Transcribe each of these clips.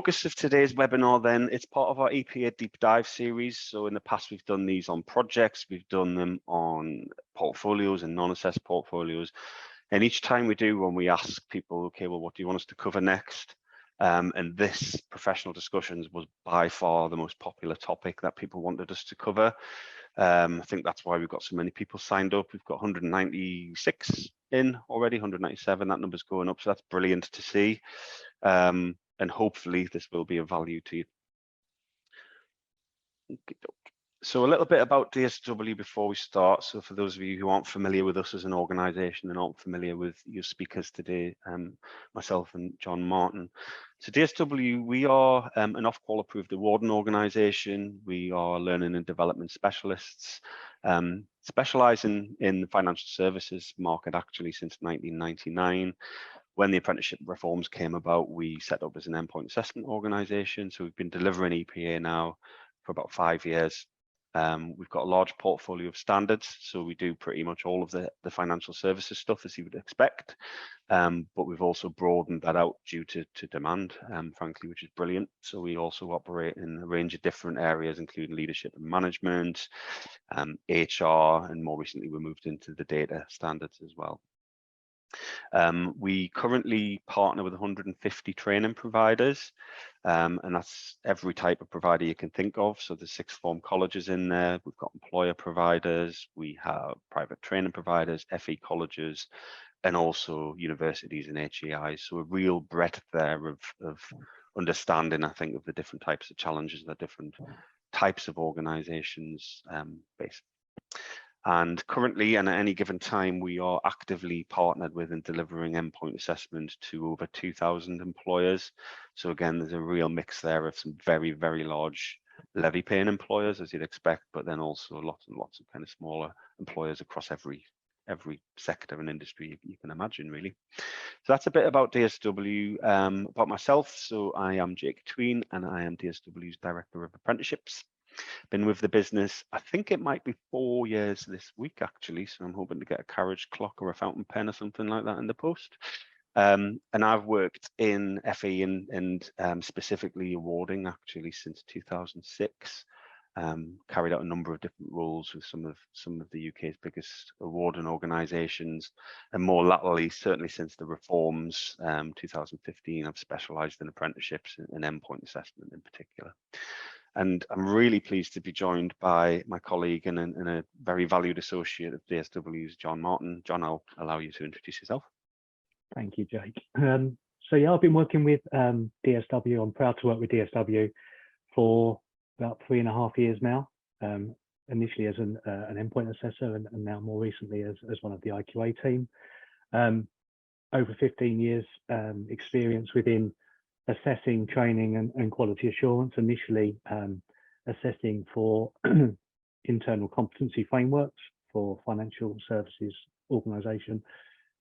focus of today's webinar then, it's part of our EPA Deep Dive series. So in the past, we've done these on projects, we've done them on portfolios and non-assessed portfolios. And each time we do one, we ask people, okay, well, what do you want us to cover next? And this professional discussions was by far the most popular topic that people wanted us to cover. I think that's why we've got so many people signed up. We've got 196 in already, 197, that number's going up. So that's brilliant to see. And hopefully this will be of value to you. So a little bit about DSW before we start. So for those of you who aren't familiar with us as an organisation and aren't familiar with your speakers today, myself and Jon Martin. So DSW, we are an Ofqual approved awarding organisation. We are learning and development specialists, specialising in the financial services market actually since 1999. When the apprenticeship reforms came about, we set up as an endpoint assessment organisation. So we've been delivering EPA now for about 5 years. We've got a large portfolio of standards, so we do pretty much all of the financial services stuff as you would expect, but we've also broadened that out due to demand, frankly, which is brilliant. So we also operate in a range of different areas, including leadership and management, HR, and more recently we moved into the data standards as well. We currently partner with 150 training providers, and that's every type of provider you can think of. So there's sixth form colleges in there. We've got employer providers, we have private training providers, FE colleges, and also universities and HEIs. So a real breadth there of understanding, I think, of the different types of challenges that different types of organizations face. And currently, and at any given time, we are actively partnered with and delivering endpoint assessment to over 2,000 employers. So again, there's a real mix there of some very, very large levy paying employers, as you'd expect, but then also lots and lots of kind of smaller employers across every sector and industry you can imagine, really. So that's a bit about DSW. About myself, so I am Jake Tween, and I am DSW's Director of Apprenticeships. Been with the business, I think it might be 4 years this week actually, so I'm hoping to get a carriage clock or a fountain pen or something like that in the post. And I've worked in FE and specifically awarding actually since 2006. Carried out a number of different roles with some of the UK's biggest awarding organisations, and more latterly, certainly since the reforms, 2015, I've specialised in apprenticeships and endpoint assessment in particular. And I'm really pleased to be joined by my colleague and a very valued associate of DSW's, Jon Martin. Jon, I'll allow you to introduce yourself. Thank you, Jake. So yeah, I've been working with DSW. I'm proud to work with DSW for about 3.5 years now. Initially as an endpoint assessor, and now more recently as one of the IQA team. Over 15 years experience within assessing, training, and quality assurance. Initially assessing for internal competency frameworks for financial services organisation,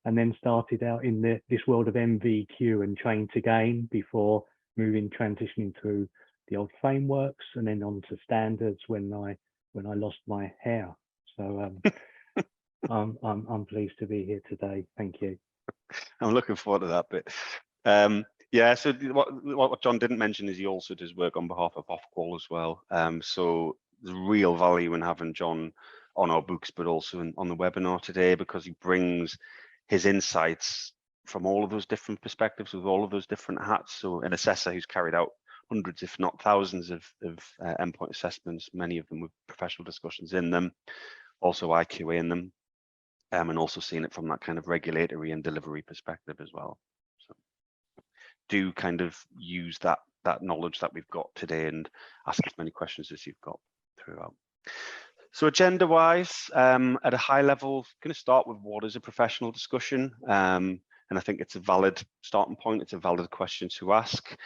and then started out in this world of MVQ and train to gain before transitioning through the old frameworks and then on to standards when I lost my hair. So I'm pleased to be here today. Thank you. I'm looking forward to that bit. Yeah, so what Jon didn't mention is he also does work on behalf of Ofqual as well. So there's real value in having Jon on our books, but also on the webinar today, because he brings his insights from all of those different perspectives with all of those different hats. So an assessor who's carried out hundreds, if not thousands of endpoint assessments, many of them with professional discussions in them, also IQA in them, and also seeing it from that kind of regulatory and delivery perspective as well. So do kind of use that knowledge that we've got today and ask as many questions as you've got throughout. So agenda wise, at a high level, going to start with what is a professional discussion, and I think it's a valid starting point. It's a valid question to ask.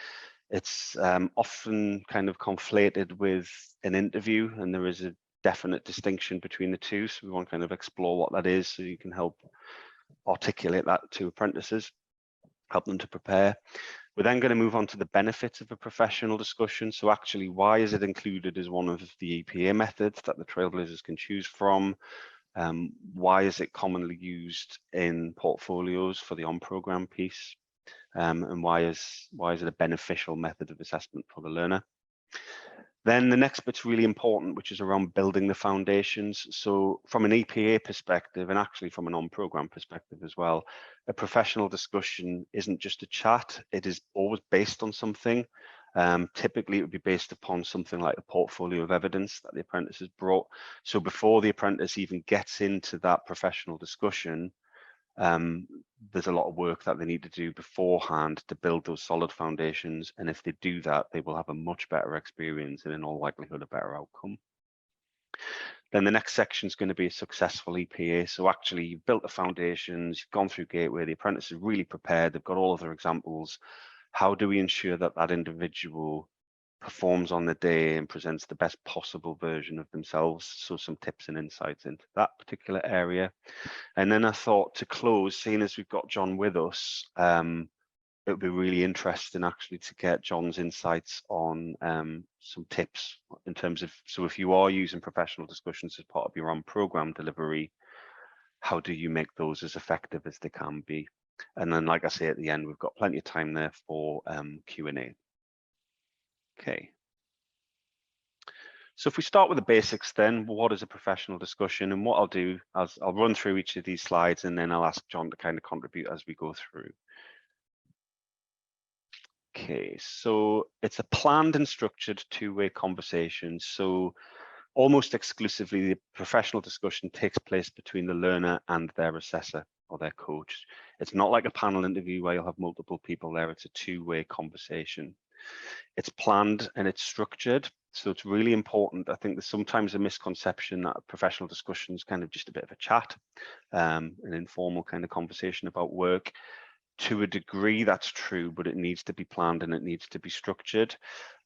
It's often kind of conflated with an interview, and there is a definite distinction between the two. So we want to kind of explore what that is so you can help articulate that to apprentices, help them to prepare. We're then going to move on to the benefits of a professional discussion. So actually, why is it included as one of the EPA methods that the Trailblazers can choose from? Why is it commonly used in portfolios for the on-program piece? and why is it a beneficial method of assessment for the learner. Then the next bit's really important, which is around building the foundations. So from an EPA perspective, and actually from an on-program perspective as well, a professional discussion isn't just a chat, it is always based on something. Typically, it would be based upon something like a portfolio of evidence that the apprentice has brought. So before the apprentice even gets into that professional discussion, there's a lot of work that they need to do beforehand to build those solid foundations. And if they do that, they will have a much better experience and in all likelihood, a better outcome. Then the next section is going to be a successful EPA. So actually you've built the foundations, you've gone through Gateway, the apprentice is really prepared, they've got all of their examples. How do we ensure that that individual performs on the day and presents the best possible version of themselves? So some tips and insights into that particular area. And then I thought to close, seeing as we've got Jon with us, it would be really interesting actually to get Jon's insights on some tips in terms of, so if you are using professional discussions as part of your own program delivery, how do you make those as effective as they can be? And then, like I say, at the end, we've got plenty of time there for Q&A. Okay. So if we start with the basics then, what is a professional discussion? And what I'll do is I'll run through each of these slides and then I'll ask Jon to kind of contribute as we go through. Okay, so it's a planned and structured two-way conversation. So almost exclusively the professional discussion takes place between the learner and their assessor or their coach. It's not like a panel interview where you'll have multiple people there. It's a two-way conversation. It's planned and it's structured. So it's really important. I think there's sometimes a misconception that a professional discussion is kind of just a bit of a chat, an informal kind of conversation about work. To a degree, that's true, but it needs to be planned and it needs to be structured.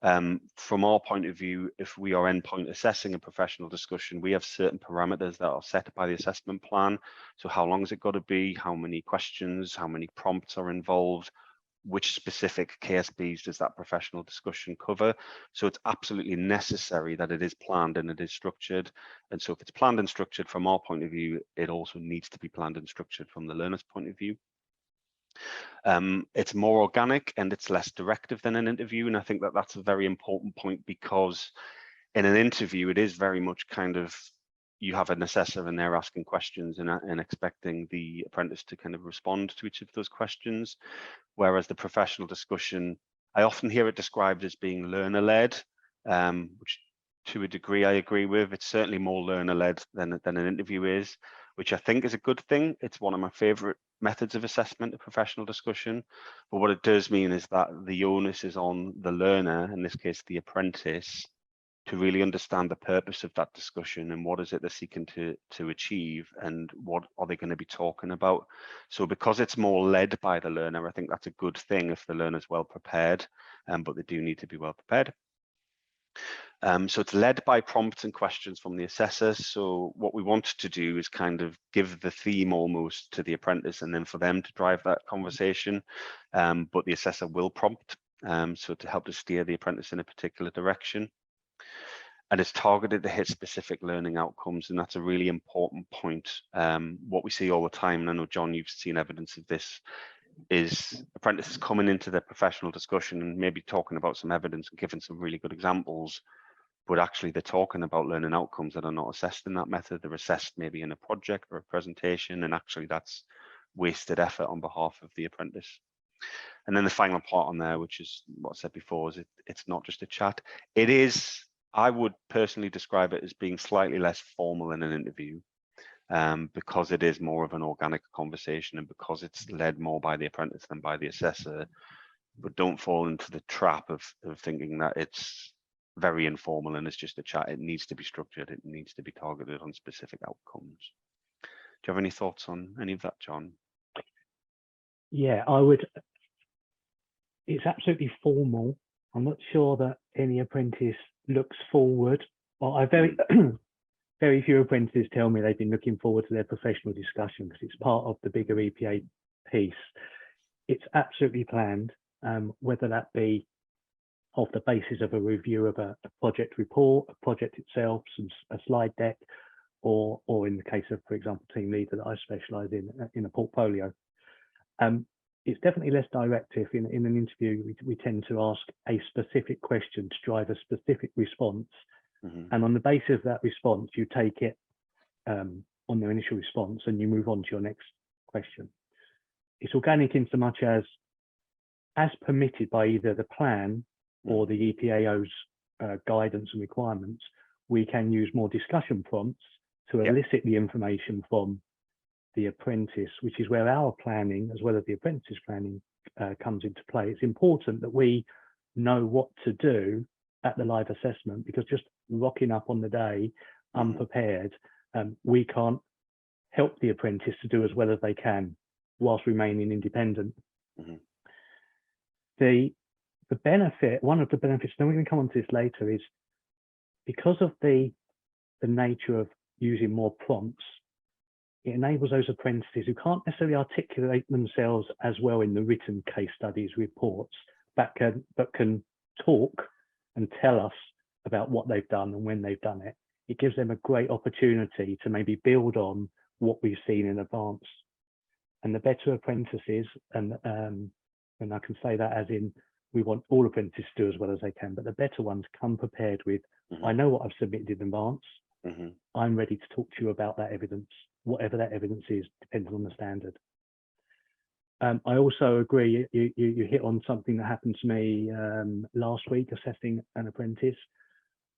From our point of view, if we are endpoint assessing a professional discussion, we have certain parameters that are set by the assessment plan. So how long has it got to be? How many questions? How many prompts are involved? Which specific KSBs does that professional discussion cover? So it's absolutely necessary that it is planned and it is structured. And so if it's planned and structured from our point of view, it also needs to be planned and structured from the learner's point of view. It's more organic and it's less directive than an interview. And I think that that's a very important point, because in an interview, it is very much kind of, you have an assessor and they're asking questions and expecting the apprentice to kind of respond to each of those questions. Whereas the professional discussion, I often hear it described as being learner-led, which to a degree I agree with. It's certainly more learner-led than an interview is, which I think is a good thing. It's one of my favorite methods of assessment, a professional discussion. But what it does mean is that the onus is on the learner, in this case, the apprentice, to really understand the purpose of that discussion and what is it they're seeking to achieve and what are they going to be talking about. So because it's more led by the learner, I think that's a good thing if the learner's well prepared, but they do need to be well prepared. So it's led by prompts and questions from the assessor. So what we want to do is kind of give the theme almost to the apprentice and then for them to drive that conversation, but the assessor will prompt, so to help to steer the apprentice in a particular direction. And it's targeted to hit specific learning outcomes, and that's a really important point. What we see all the time, and I know, Jon, you've seen evidence of this, is apprentices coming into the professional discussion and maybe talking about some evidence and giving some really good examples, but actually they're talking about learning outcomes that are not assessed in that method. They're assessed maybe in a project or a presentation, and actually that's wasted effort on behalf of the apprentice. And then the final part on there, which is what I said before, is it's not just a chat. It is, I would personally describe it as being slightly less formal in an interview, because it is more of an organic conversation and because it's led more by the apprentice than by the assessor. But don't fall into the trap of thinking that it's very informal and it's just a chat. It needs to be structured. It needs to be targeted on specific outcomes. Do you have any thoughts on any of that, Jon? Yeah, I would. It's absolutely formal. I'm not sure that any apprentice looks forward. Well, I very few apprentices tell me they've been looking forward to their professional discussion because it's part of the bigger EPA piece. It's absolutely planned, whether that be off the basis of a review of a project report, a project itself, a slide deck, or in the case of, for example, team leader that I specialise in a portfolio. it's definitely less direct. If in an interview we tend to ask a specific question to drive a specific response, and on the basis of that response, you take it on their initial response and you move on to your next question. It's organic in so much as permitted by either the plan or the EPAO's guidance and requirements, we can use more discussion prompts to elicit the information from the apprentice, which is where our planning, as well as the apprentice planning, comes into play. It's important that we know what to do at the live assessment, because just rocking up on the day unprepared, we can't help the apprentice to do as well as they can whilst remaining independent. The benefit, one of the benefits, then we can come on to this later, is because of the nature of using more prompts, it enables those apprentices who can't necessarily articulate themselves as well in the written case studies reports, but can talk and tell us about what they've done and when they've done it. It gives them a great opportunity to maybe build on what we've seen in advance. And the better apprentices, and I can say that as in, we want all apprentices to do as well as they can, but the better ones come prepared with, I know what I've submitted in advance. I'm ready to talk to you about that evidence, whatever that evidence is, depending on the standard. I also agree, you hit on something that happened to me last week, assessing an apprentice.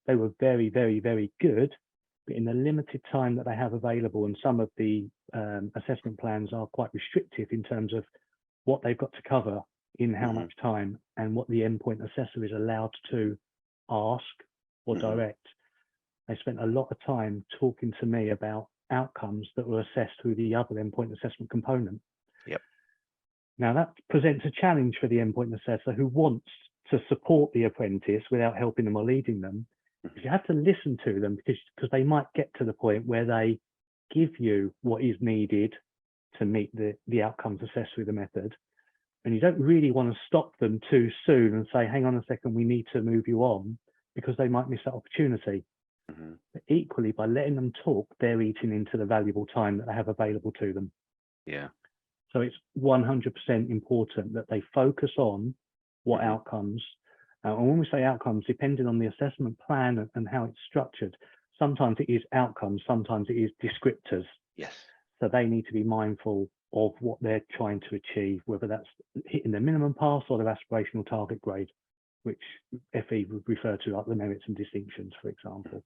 They were very, very, very good, but in the limited time that they have available, and some of the assessment plans are quite restrictive in terms of what they've got to cover in how much time, and what the endpoint assessor is allowed to ask or direct. They spent a lot of time talking to me about outcomes that were assessed through the other endpoint assessment component. Now that presents a challenge for the endpoint assessor who wants to support the apprentice without helping them or leading them. You have to listen to them, because they might get to the point where they give you what is needed to meet the outcomes assessed through the method. And you don't really want to stop them too soon and say, hang on a second, we need to move you on, because they might miss that opportunity. But equally, by letting them talk, they're eating into the valuable time that they have available to them. So it's 100% important that they focus on what outcomes, and when we say outcomes, depending on the assessment plan and how it's structured, sometimes it is outcomes, sometimes it is descriptors. So they need to be mindful of what they're trying to achieve, whether that's hitting the minimum pass or their aspirational target grade, which FE would refer to like the merits and distinctions, for example.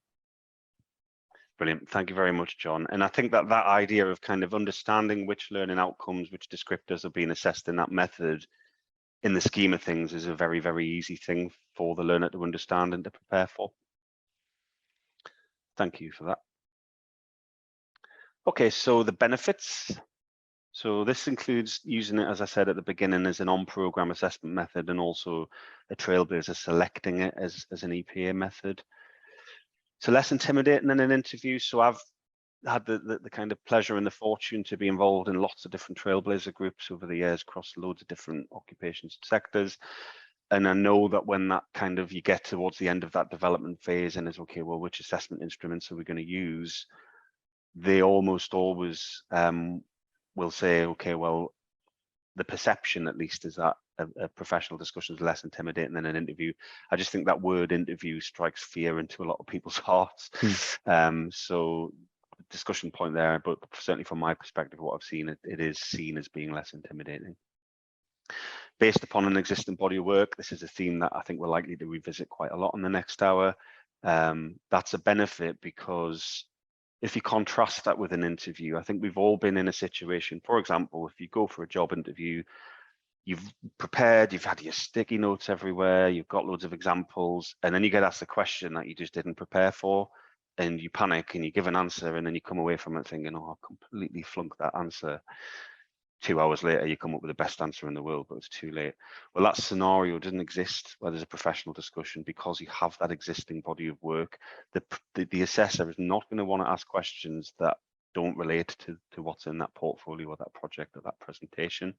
Brilliant. Thank you very much, John. And I think that that idea of kind of understanding which learning outcomes, which descriptors are being assessed in that method, in the scheme of things, is a very, very easy thing for the learner to understand and to prepare for. Thank you for that. Okay, so the benefits. So this includes using it, as I said at the beginning, as an on-program assessment method, and also a trailblazer selecting it as an EPA method. So less intimidating than an interview. So I've had the kind of pleasure and the fortune to be involved in lots of different trailblazer groups over the years across loads of different occupations and sectors. And I know that when that kind of, you get towards the end of that development phase and it's okay, well, which assessment instruments are we going to use? They almost always will say, okay, well, the perception at least is that a professional discussion is less intimidating than an interview. I just think that word interview strikes fear into a lot of people's hearts. So discussion point there, but certainly from my perspective, what I've seen, it is seen as being less intimidating. Based upon an existing body of work, this is a theme that I think we're likely to revisit quite a lot in the next hour. That's a benefit, because if you contrast that with an interview, I think we've all been in a situation, for example, if you go for a job interview, you've prepared, you've had your sticky notes everywhere, you've got loads of examples, and then you get asked a question that you just didn't prepare for, and you panic and you give an answer, and then you come away from it thinking, oh, I completely flunked that answer. 2 hours later, you come up with the best answer in the world, but it's too late. Well, that scenario doesn't exist where there's a professional discussion, because you have that existing body of work. The assessor is not going to want to ask questions that don't relate to what's in that portfolio or that project or that presentation.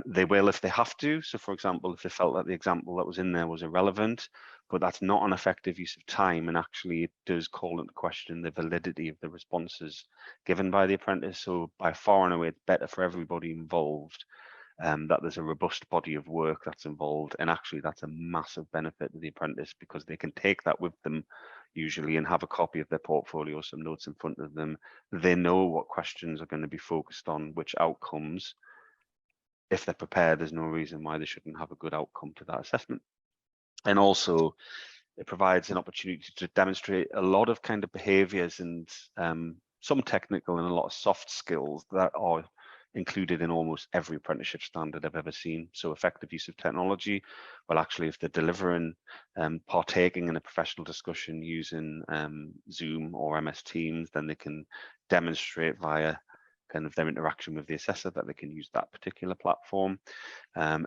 They will if they have to. So for example, if they felt that the example that was in there was irrelevant, but that's not an effective use of time, and actually it does call into question the validity of the responses given by the apprentice. So by far and away, it's better for everybody involved that there's a robust body of work that's involved. And actually that's a massive benefit to the apprentice, because they can take that with them usually and have a copy of their portfolio, some notes in front of them. They know what questions are going to be focused on, which outcomes. If they're prepared, there's no reason why they shouldn't have a good outcome to that assessment. And also it provides an opportunity to demonstrate a lot of kind of behaviors and some technical and a lot of soft skills that are included in almost every apprenticeship standard I've ever seen. So effective use of technology. Well, actually, if they're delivering, partaking in a professional discussion using Zoom or MS Teams, then they can demonstrate via kind of their interaction with the assessor that they can use that particular platform.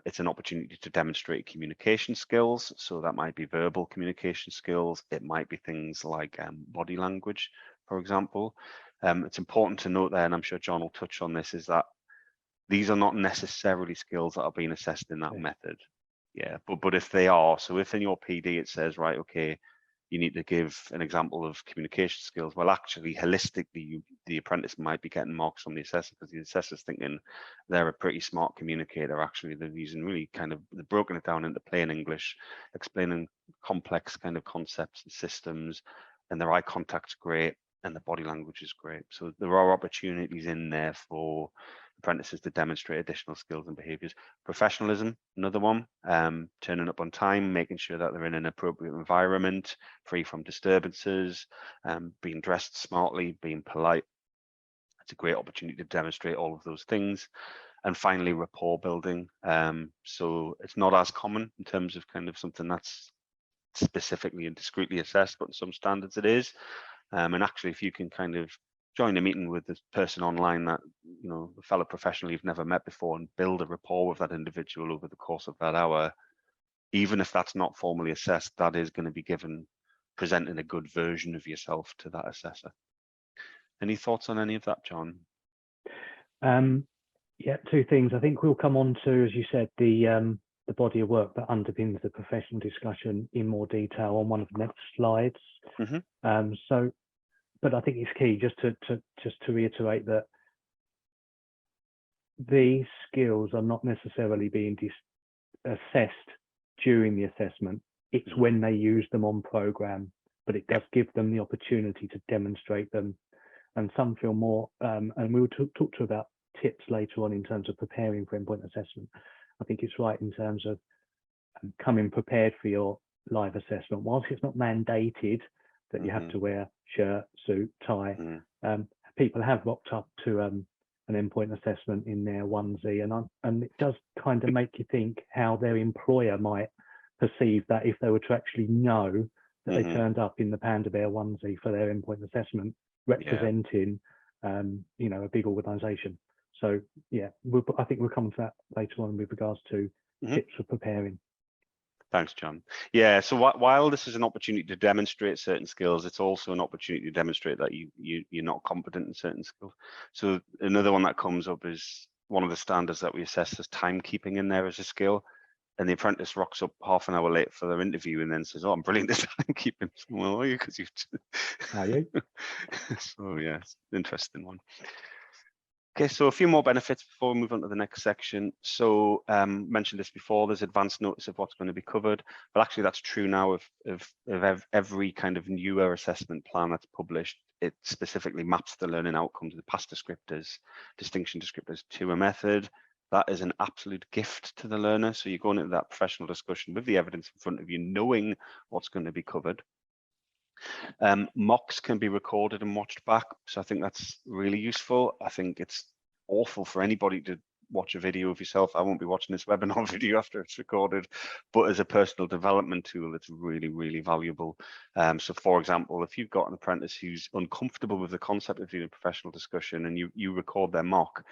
It's an opportunity to demonstrate communication skills. So that might be verbal communication skills. It might be things like body language, for example. It's important to note there, and I'm sure John will touch on this, is that these are not necessarily skills that are being assessed in that method. Yeah, but if they are, so if in your PD it says, right, okay, you need to give an example of communication skills. Well, actually, holistically, the apprentice might be getting marks from the assessor, because the assessor's thinking they're a pretty smart communicator. Actually, they're using really they've broken it down into plain English, explaining complex kind of concepts and systems, and their eye contact's great, and the body language is great. So there are opportunities in there for apprentices to demonstrate additional skills and behaviors. Professionalism, another one, turning up on time, making sure that they're in an appropriate environment, free from disturbances, being dressed smartly, being polite. It's a great opportunity to demonstrate all of those things. And finally, rapport building. So it's not as common in terms of kind of something that's specifically and discreetly assessed, but in some standards it is. And actually, if you can kind of join a meeting with this person online that, you know, a fellow professional you've never met before, and build a rapport with that individual over the course of that hour, even if that's not formally assessed, that is going to be presenting a good version of yourself to that assessor. Any thoughts on any of that, John? Yeah, two things. I think we'll come on to, as you said, the body of work that underpins the professional discussion in more detail on one of the next slides. Mm-hmm. But I think it's key just to reiterate that these skills are not necessarily being assessed during the assessment. It's when they use them on program, but it does give them the opportunity to demonstrate them. And some feel more, and we will talk to about tips later on in terms of preparing for endpoint assessment. I think it's right in terms of coming prepared for your live assessment. Whilst it's not mandated that you have to wear shirt, suit, tie, people have rocked up to an endpoint assessment in their onesie, and it does kind of make you think how their employer might perceive that if they were to actually know that they turned up in the Panda Bear onesie for their endpoint assessment, representing you know, a big organization. So yeah, I think we'll come to that later on with regards to tips for preparing. Thanks, John. Yeah, so while this is an opportunity to demonstrate certain skills, it's also an opportunity to demonstrate that you're not competent in certain skills. So another one that comes up is one of the standards that we assess as timekeeping in there as a skill. And the apprentice rocks up half an hour late for their interview and then says, "Oh, I'm brilliant at timekeeping." Well, are you? Because you. Are you? So yeah, it's an interesting one. Okay, so a few more benefits before we move on to the next section. So mentioned this before, there's advanced notice of what's going to be covered, but actually that's true now of every kind of newer assessment plan that's published. It specifically maps the learning outcomes, the past descriptors, distinction descriptors to a method. That is an absolute gift to the learner. So you're going into that professional discussion with the evidence in front of you, knowing what's going to be covered. Mocks can be recorded and watched back, so I think that's really useful. I think it's awful for anybody to watch a video of yourself. I won't be watching this webinar video after it's recorded, but as a personal development tool, it's really, really valuable. So for example, if you've got an apprentice who's uncomfortable with the concept of doing a professional discussion and you record their mock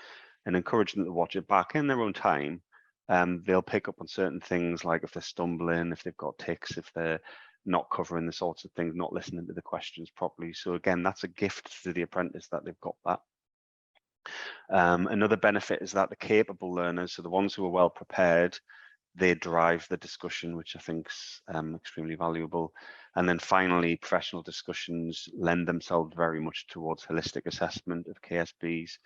and encourage them to watch it back in their own time, they'll pick up on certain things, like if they're stumbling, if they've got tics, if they're not covering the sorts of things, not listening to the questions properly. So again, that's a gift to the apprentice that they've got that. Another benefit is that the capable learners, so the ones who are well prepared, they drive the discussion, which I think is extremely valuable. And then finally, professional discussions lend themselves very much towards holistic assessment of KSBs.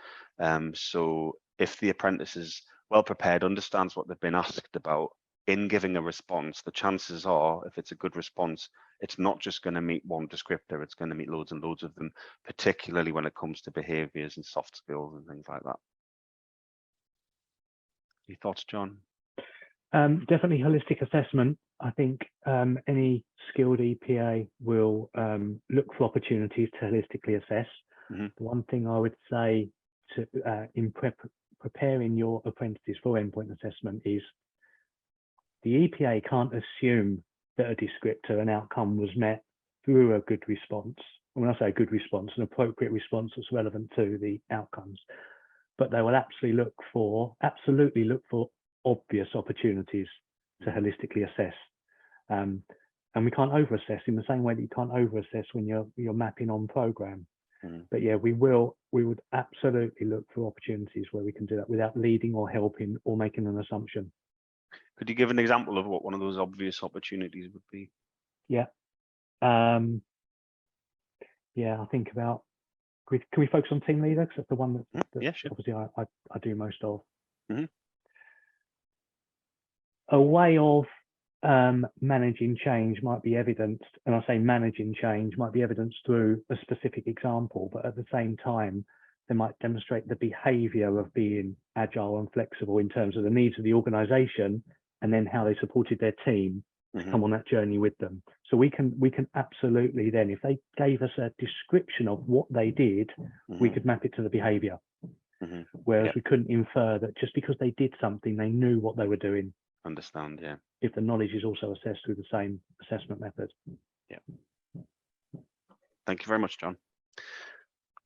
So if the apprentice is well prepared, understands what they've been asked about. In giving a response, the chances are, if it's a good response, it's not just going to meet one descriptor, it's going to meet loads and loads of them, particularly when it comes to behaviors and soft skills and things like that. Any thoughts, John? Definitely holistic assessment. I think any skilled EPA will look for opportunities to holistically assess. Mm-hmm. The one thing I would say in preparing your apprentices for endpoint assessment is the EPA can't assume that a descriptor, an outcome was met through a good response. And when I say a good response, an appropriate response that's relevant to the outcomes. But they will absolutely look for obvious opportunities to holistically assess. And we can't over-assess in the same way that you can't over-assess when you're mapping on program. Mm-hmm. But yeah, we would absolutely look for opportunities where we can do that without leading or helping or making an assumption. Could you give an example of what one of those obvious opportunities would be? Yeah. I think about, can we focus on team leader? Because that's the one that yeah, sure. Obviously I do most of. Mm-hmm. A way of managing change might be evidenced, and I say managing change might be evidenced through a specific example, but at the same time, they might demonstrate the behavior of being agile and flexible in terms of the needs of the organization and then how they supported their team to come on that journey with them. So we can absolutely then, if they gave us a description of what they did, we could map it to the behavior. Whereas we couldn't infer that just because they did something, they knew what they were doing. Understand, yeah. If the knowledge is also assessed through the same assessment method. Yeah. Thank you very much, John.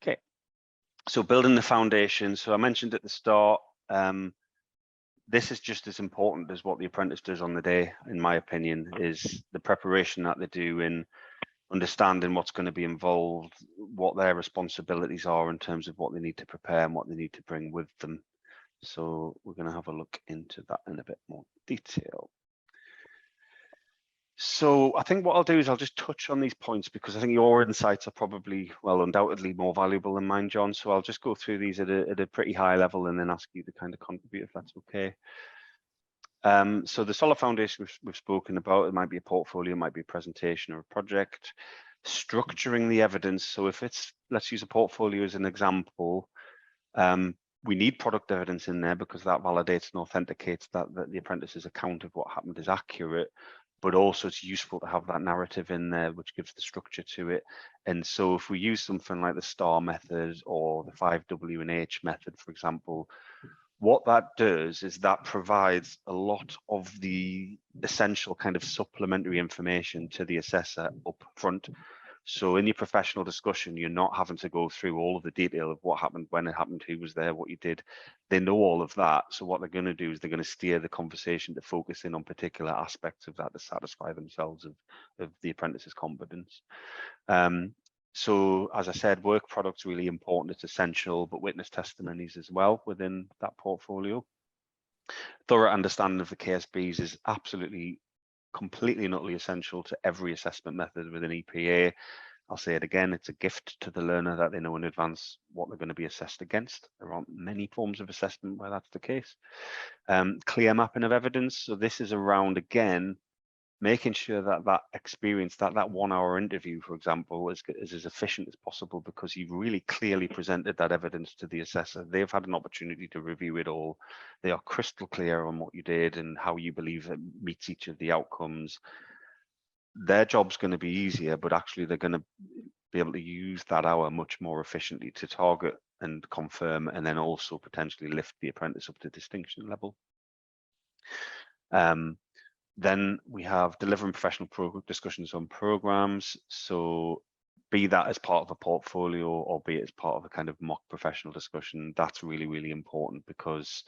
Okay. So building the foundation. So I mentioned at the start, this is just as important as what the apprentice does on the day, in my opinion, is the preparation that they do in understanding what's going to be involved, what their responsibilities are in terms of what they need to prepare and what they need to bring with them. So we're going to have a look into that in a bit more detail. So I think what I'll do is I'll just touch on these points because I think your insights are probably, well, undoubtedly more valuable than mine, John. So I'll just go through these at a pretty high level and then ask you to kind of contribute if that's okay. So the solid foundation we've spoken about, it might be a portfolio, it might be a presentation or a project. Structuring the evidence. So if it's, let's use a portfolio as an example, we need product evidence in there because that validates and authenticates that the apprentice's account of what happened is accurate, but also it's useful to have that narrative in there, which gives the structure to it. And so if we use something like the STAR method or the 5W and H method, for example, what that does is that provides a lot of the essential kind of supplementary information to the assessor up front. So in your professional discussion, you're not having to go through all of the detail of what happened, when it happened, who was there, what you did. They know all of that. So what they're going to do is they're going to steer the conversation to focus in on particular aspects of that to satisfy themselves of the apprentice's competence. So as I said, work product's really important, it's essential, but witness testimonies as well within that portfolio. Thorough understanding of the KSBs is absolutely, completely and utterly essential to every assessment method within EPA. I'll say it again, it's a gift to the learner that they know in advance what they're going to be assessed against. There aren't many forms of assessment where that's the case. Clear mapping of evidence. So this is around, again, making sure that that experience, that 1 hour interview, for example, is as efficient as possible because you've really clearly presented that evidence to the assessor. They've had an opportunity to review it all. They are crystal clear on what you did and how you believe it meets each of the outcomes. Their job's going to be easier, but actually they're going to be able to use that hour much more efficiently to target and confirm, and then also potentially lift the apprentice up to distinction level. Then we have delivering professional discussions on programs. So be that as part of a portfolio or be it as part of a kind of mock professional discussion, that's really, really important because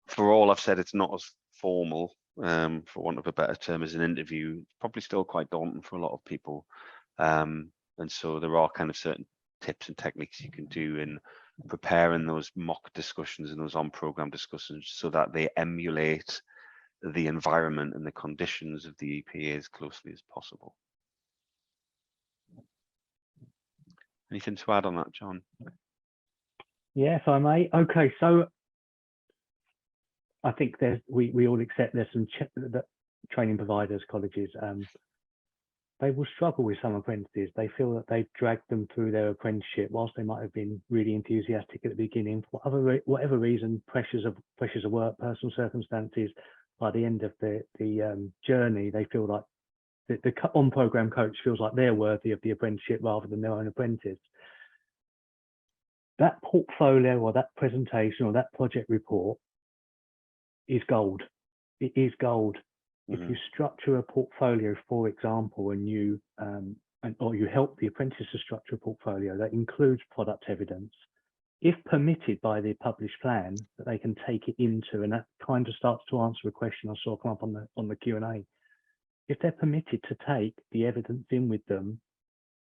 for all I've said, it's not as formal, for want of a better term, as an interview. It's probably still quite daunting for a lot of people. And so there are kind of certain tips and techniques you can do in preparing those mock discussions and those on-program discussions so that they emulate the environment and the conditions of the EPA as closely as possible. Anything to add on that, John? Yeah, if I may. Okay, so I think we all accept there's some training providers, colleges, they will struggle with some apprentices. They feel that they've dragged them through their apprenticeship, whilst they might have been really enthusiastic at the beginning, for whatever reason, pressures of work, personal circumstances. By the end of the journey, they feel like the on-program coach feels like they're worthy of the apprenticeship rather than their own apprentice. That portfolio or that presentation or that project report is gold. It is gold. If you structure a portfolio, for example, and you or you help the apprentice to structure a portfolio that includes product evidence, if permitted by the published plan, that they can take it into, and that kind of starts to answer a question I saw come up on the Q&A. If they're permitted to take the evidence in with them,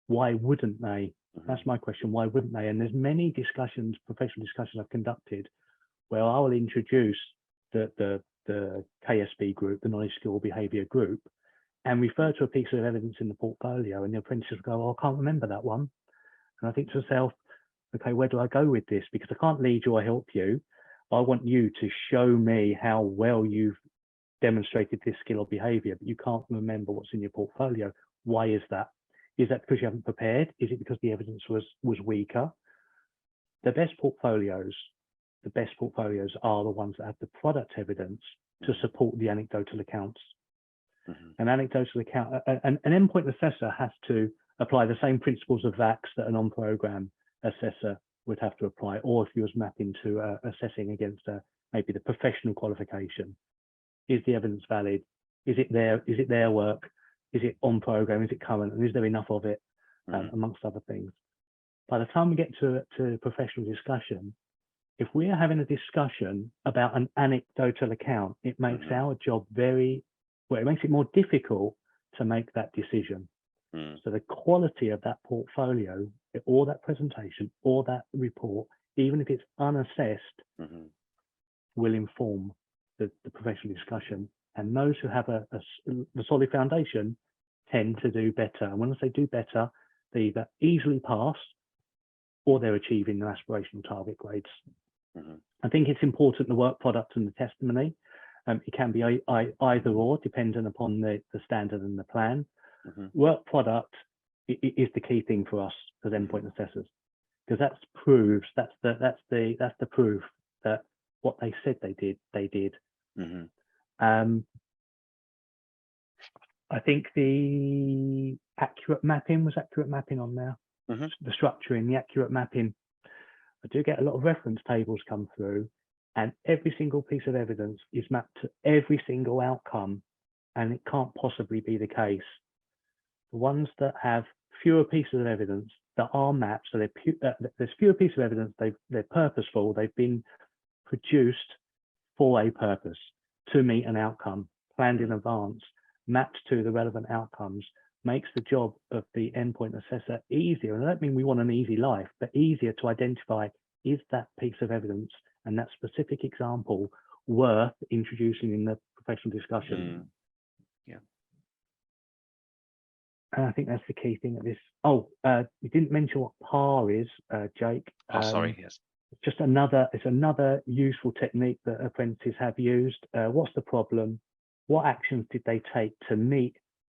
why wouldn't they? That's my question. Why wouldn't they? And there's many discussions, professional discussions I've conducted, where I will introduce the KSB group, the knowledge, skill, behaviour group, and refer to a piece of evidence in the portfolio, and the apprentice will go, oh, I can't remember that one. And I think to myself, okay, where do I go with this? Because I can't lead you or help you. I want you to show me how well you've demonstrated this skill or behaviour, but you can't remember what's in your portfolio. Why is that? Is that because you haven't prepared? Is it because the evidence was weaker? The best portfolios are the ones that have the product evidence to support the anecdotal accounts. An anecdotal account, an endpoint assessor has to apply the same principles of VAX that an on-program assessor would have to apply, or if he was mapping to assessing against maybe the professional qualification. Is the evidence valid? Is it their work? Is it on program? Is it current? And is there enough of it, amongst other things? By the time we get to professional discussion, if we are having a discussion about an anecdotal account, it makes our job it makes it more difficult to make that decision. So the quality of that portfolio or that presentation or that report, even if it's unassessed, will inform the professional discussion. And those who have the solid foundation tend to do better. And when I say do better, they either easily pass or they're achieving their aspirational target grades. I think it's important, the work product and the testimony. It can be either or, dependent upon the standard and the plan. Work product is the key thing for us as endpoint assessors, because that's the proof that what they said they did. I think the accurate mapping on there. The structuring, the accurate mapping. I do get a lot of reference tables come through, and every single piece of evidence is mapped to every single outcome, and it can't possibly be the case. The ones that have fewer pieces of evidence that are mapped, so there's fewer pieces of evidence, they're purposeful, they've been produced for a purpose, to meet an outcome, planned in advance, mapped to the relevant outcomes, makes the job of the endpoint assessor easier. And I don't mean we want an easy life, but easier to identify, is that piece of evidence and that specific example worth introducing in the professional discussion? And I think that's the key thing at this. You didn't mention what PAR is, Jake. Sorry, yes. It's another useful technique that apprentices have used. What's the problem? What actions did they take to meet,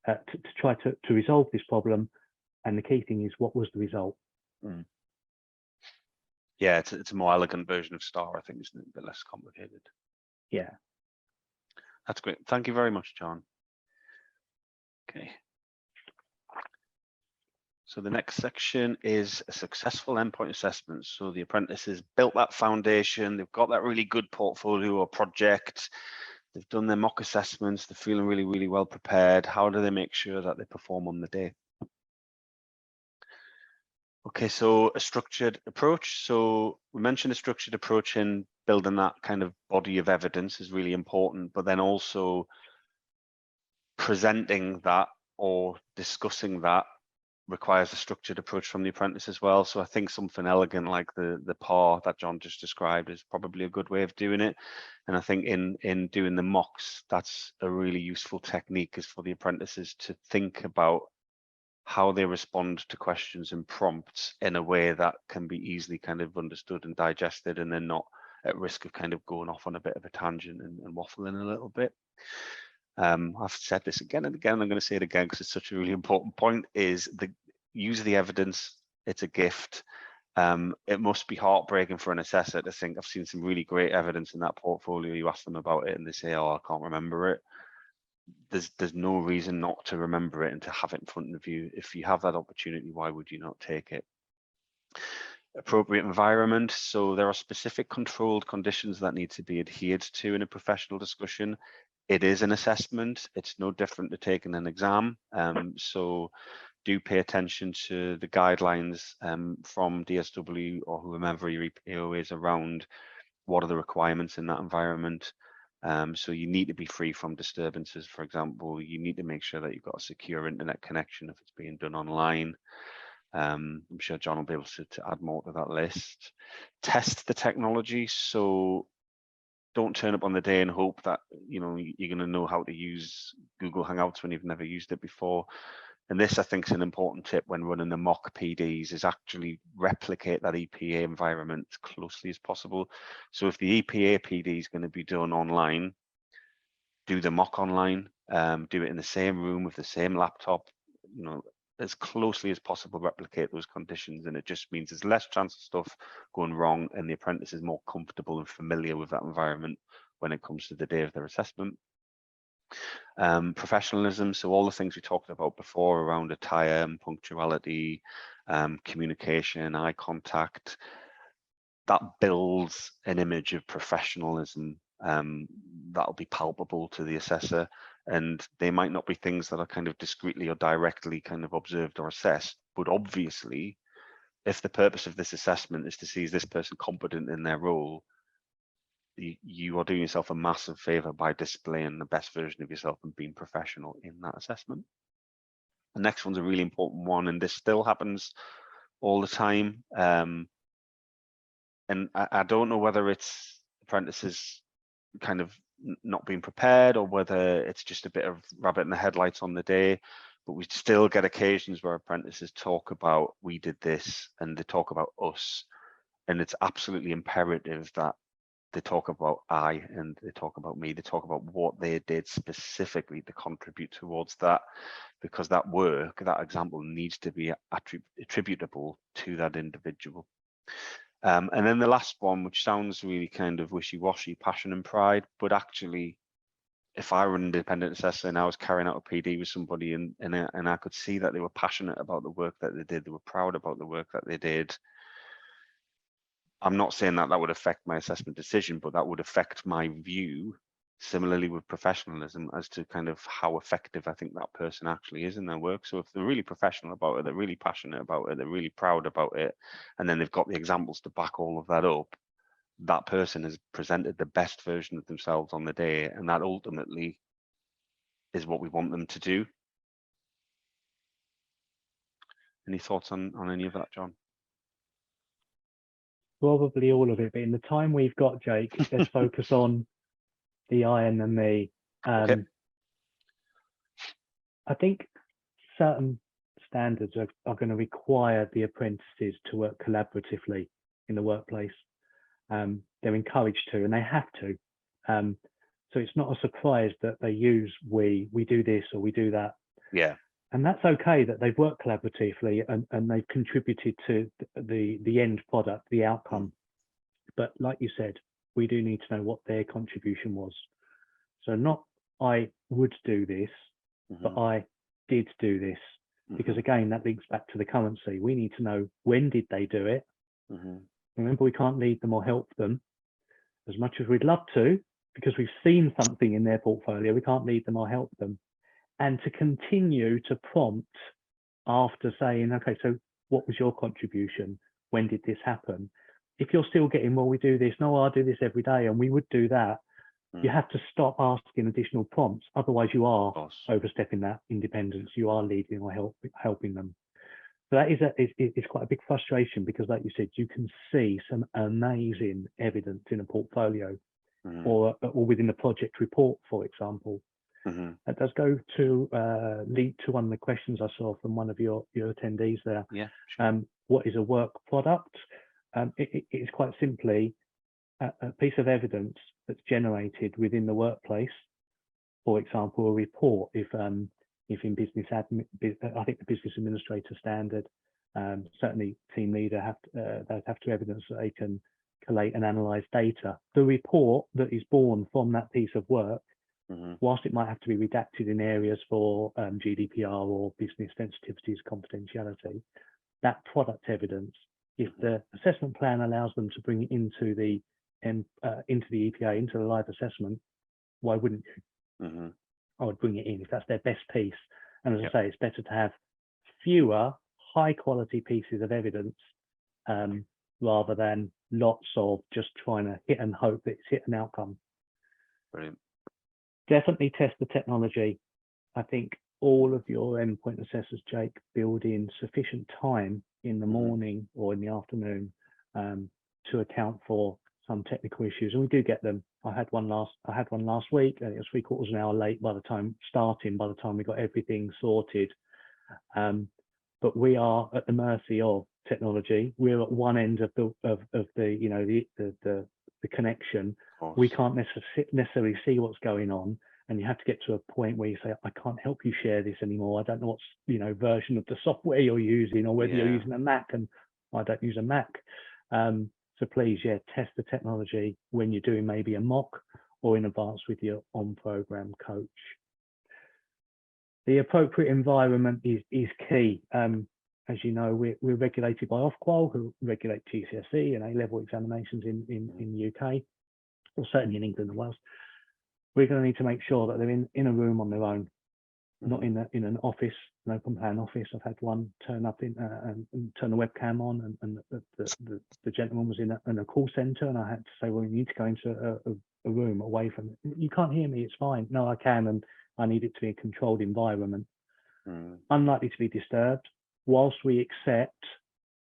to try to resolve this problem? And the key thing is, what was the result? Yeah, it's a more elegant version of STAR, I think, isn't it? A bit less complicated. Yeah. That's great. Thank you very much, John. Okay. So the next section is a successful endpoint assessment. So the apprentices built that foundation, they've got that really good portfolio or project, they've done their mock assessments, they're feeling really, really well prepared. How do they make sure that they perform on the day? Okay, so a structured approach. So we mentioned a structured approach in building that kind of body of evidence is really important, but then also presenting that or discussing that requires a structured approach from the apprentice as well. So I think something elegant like the PAR that John just described is probably a good way of doing it. And I think in doing the mocks, that's a really useful technique, is for the apprentices to think about how they respond to questions and prompts in a way that can be easily kind of understood and digested, and they're not at risk of kind of going off on a bit of a tangent and waffling a little bit. I've said this again and again, I'm going to say it again because it's such a really important point, is the use of the evidence. It's a gift. It must be heartbreaking for an assessor to think, I've seen some really great evidence in that portfolio, you ask them about it and they say, oh, I can't remember it. There's no reason not to remember it and to have it in front of you. If you have that opportunity, why would you not take it? Appropriate environment. So there are specific controlled conditions that need to be adhered to in a professional discussion. It is an assessment. It's no different to taking an exam. So do pay attention to the guidelines from DSW or whomever your EPO is around what are the requirements in that environment. So you need to be free from disturbances, for example. You need to make sure that you've got a secure internet connection if it's being done online. I'm sure John will be able to add more to that list. Test the technology. So don't turn up on the day and hope that you're going to know how to use Google Hangouts when you've never used it before. And this, I think, is an important tip when running the mock PDs, is actually replicate that EPA environment as closely as possible. So if the EPA PD is going to be done online, do the mock online, do it in the same room with the same laptop, as closely as possible, replicate those conditions. And it just means there's less chance of stuff going wrong and the apprentice is more comfortable and familiar with that environment when it comes to the day of their assessment. Professionalism, so all the things we talked about before around attire and punctuality, communication, eye contact, that builds an image of professionalism that'll be palpable to the assessor, and they might not be things that are kind of discreetly or directly kind of observed or assessed, but obviously if the purpose of this assessment is to see is this person competent in their role, you are doing yourself a massive favor by displaying the best version of yourself and being professional in that assessment. The next one's a really important one, and this still happens all the time. And I don't know whether it's apprentices kind of not being prepared or whether it's just a bit of rabbit in the headlights on the day, but we still get occasions where apprentices talk about, we did this, and they talk about us. And it's absolutely imperative that they talk about I and they talk about me, they talk about what they did specifically to contribute towards that, because that work, that example needs to be attributable to that individual. And then the last one, which sounds really kind of wishy-washy, passion and pride, but actually, if I were an independent assessor and I was carrying out a PD with somebody and I could see that they were passionate about the work that they did, they were proud about the work that they did, I'm not saying that would affect my assessment decision, but that would affect my view, similarly with professionalism, as to kind of how effective I think that person actually is in their work. So if they're really professional about it, they're really passionate about it, they're really proud about it, and then they've got the examples to back all of that up, that person has presented the best version of themselves on the day, and that ultimately is what we want them to do. Any thoughts on any of that, John? Probably all of it, but in the time we've got, Jake, let's focus on the I and the me. Okay. I think certain standards are going to require the apprentices to work collaboratively in the workplace. They're encouraged to, and they have to. So it's not a surprise that they use we do this or we do that. Yeah. And that's okay that they've worked collaboratively and they've contributed to the end product, the outcome. But like you said, we do need to know what their contribution was. So not I would do this, but I did do this. Because again, that links back to the currency. We need to know, when did they do it? Remember, we can't lead them or help them as much as we'd love to, because we've seen something in their portfolio. We can't lead them or help them. And to continue to prompt after saying, okay, so what was your contribution? When did this happen? If you're still getting, well, we do this, no, I do this every day, and we would do that, you have to stop asking additional prompts. Otherwise, you are overstepping that independence. You are leading or helping them. So that is quite a big frustration, because like you said, you can see some amazing evidence in a portfolio or within the project report, for example. That does go to lead to one of the questions I saw from one of your attendees there. Yeah. Sure. What is a work product? It is quite simply a piece of evidence that's generated within the workplace, for example, a report, if in business admin, I think the business administrator standard, certainly team leader they have to evidence that they can collate and analyze data. The report that is born from that piece of work, whilst it might have to be redacted in areas for GDPR or business sensitivities, confidentiality, that product evidence, if the assessment plan allows them to bring it into the EPA, into the live assessment, why wouldn't you? I would bring it in if that's their best piece. And as I say, it's better to have fewer high quality pieces of evidence rather than lots of just trying to hit and hope that it's hit an outcome. Brilliant. Definitely test the technology. I think all of your endpoint assessors, Jake, build in sufficient time in the morning or in the afternoon to account for some technical issues, and we do get them. I had one last week, and it was 3/4 of an hour late by the time we got everything sorted. But we are at the mercy of technology. We're at one end of the connection. We can't necessarily see what's going on, and you have to get to a point where you say, I can't help you share this anymore. I don't know what's version of the software you're using, or whether you're using a Mac, and I don't use a Mac. So please, test the technology when you're doing maybe a mock or in advance with your on-program coach. The appropriate environment is key. As you know, we're regulated by Ofqual, who regulate GCSE and A-level examinations in the UK, or certainly in England and Wales. We're going to need to make sure that they're in a room on their own, not in an office, an open plan office. I've had one turn up and turn the webcam on, and the gentleman was in a call center, and I had to say, well, you need to go into a room away from it. You can't hear me, it's fine. No, I can, and I need it to be a controlled environment. Unlikely to be disturbed, whilst we accept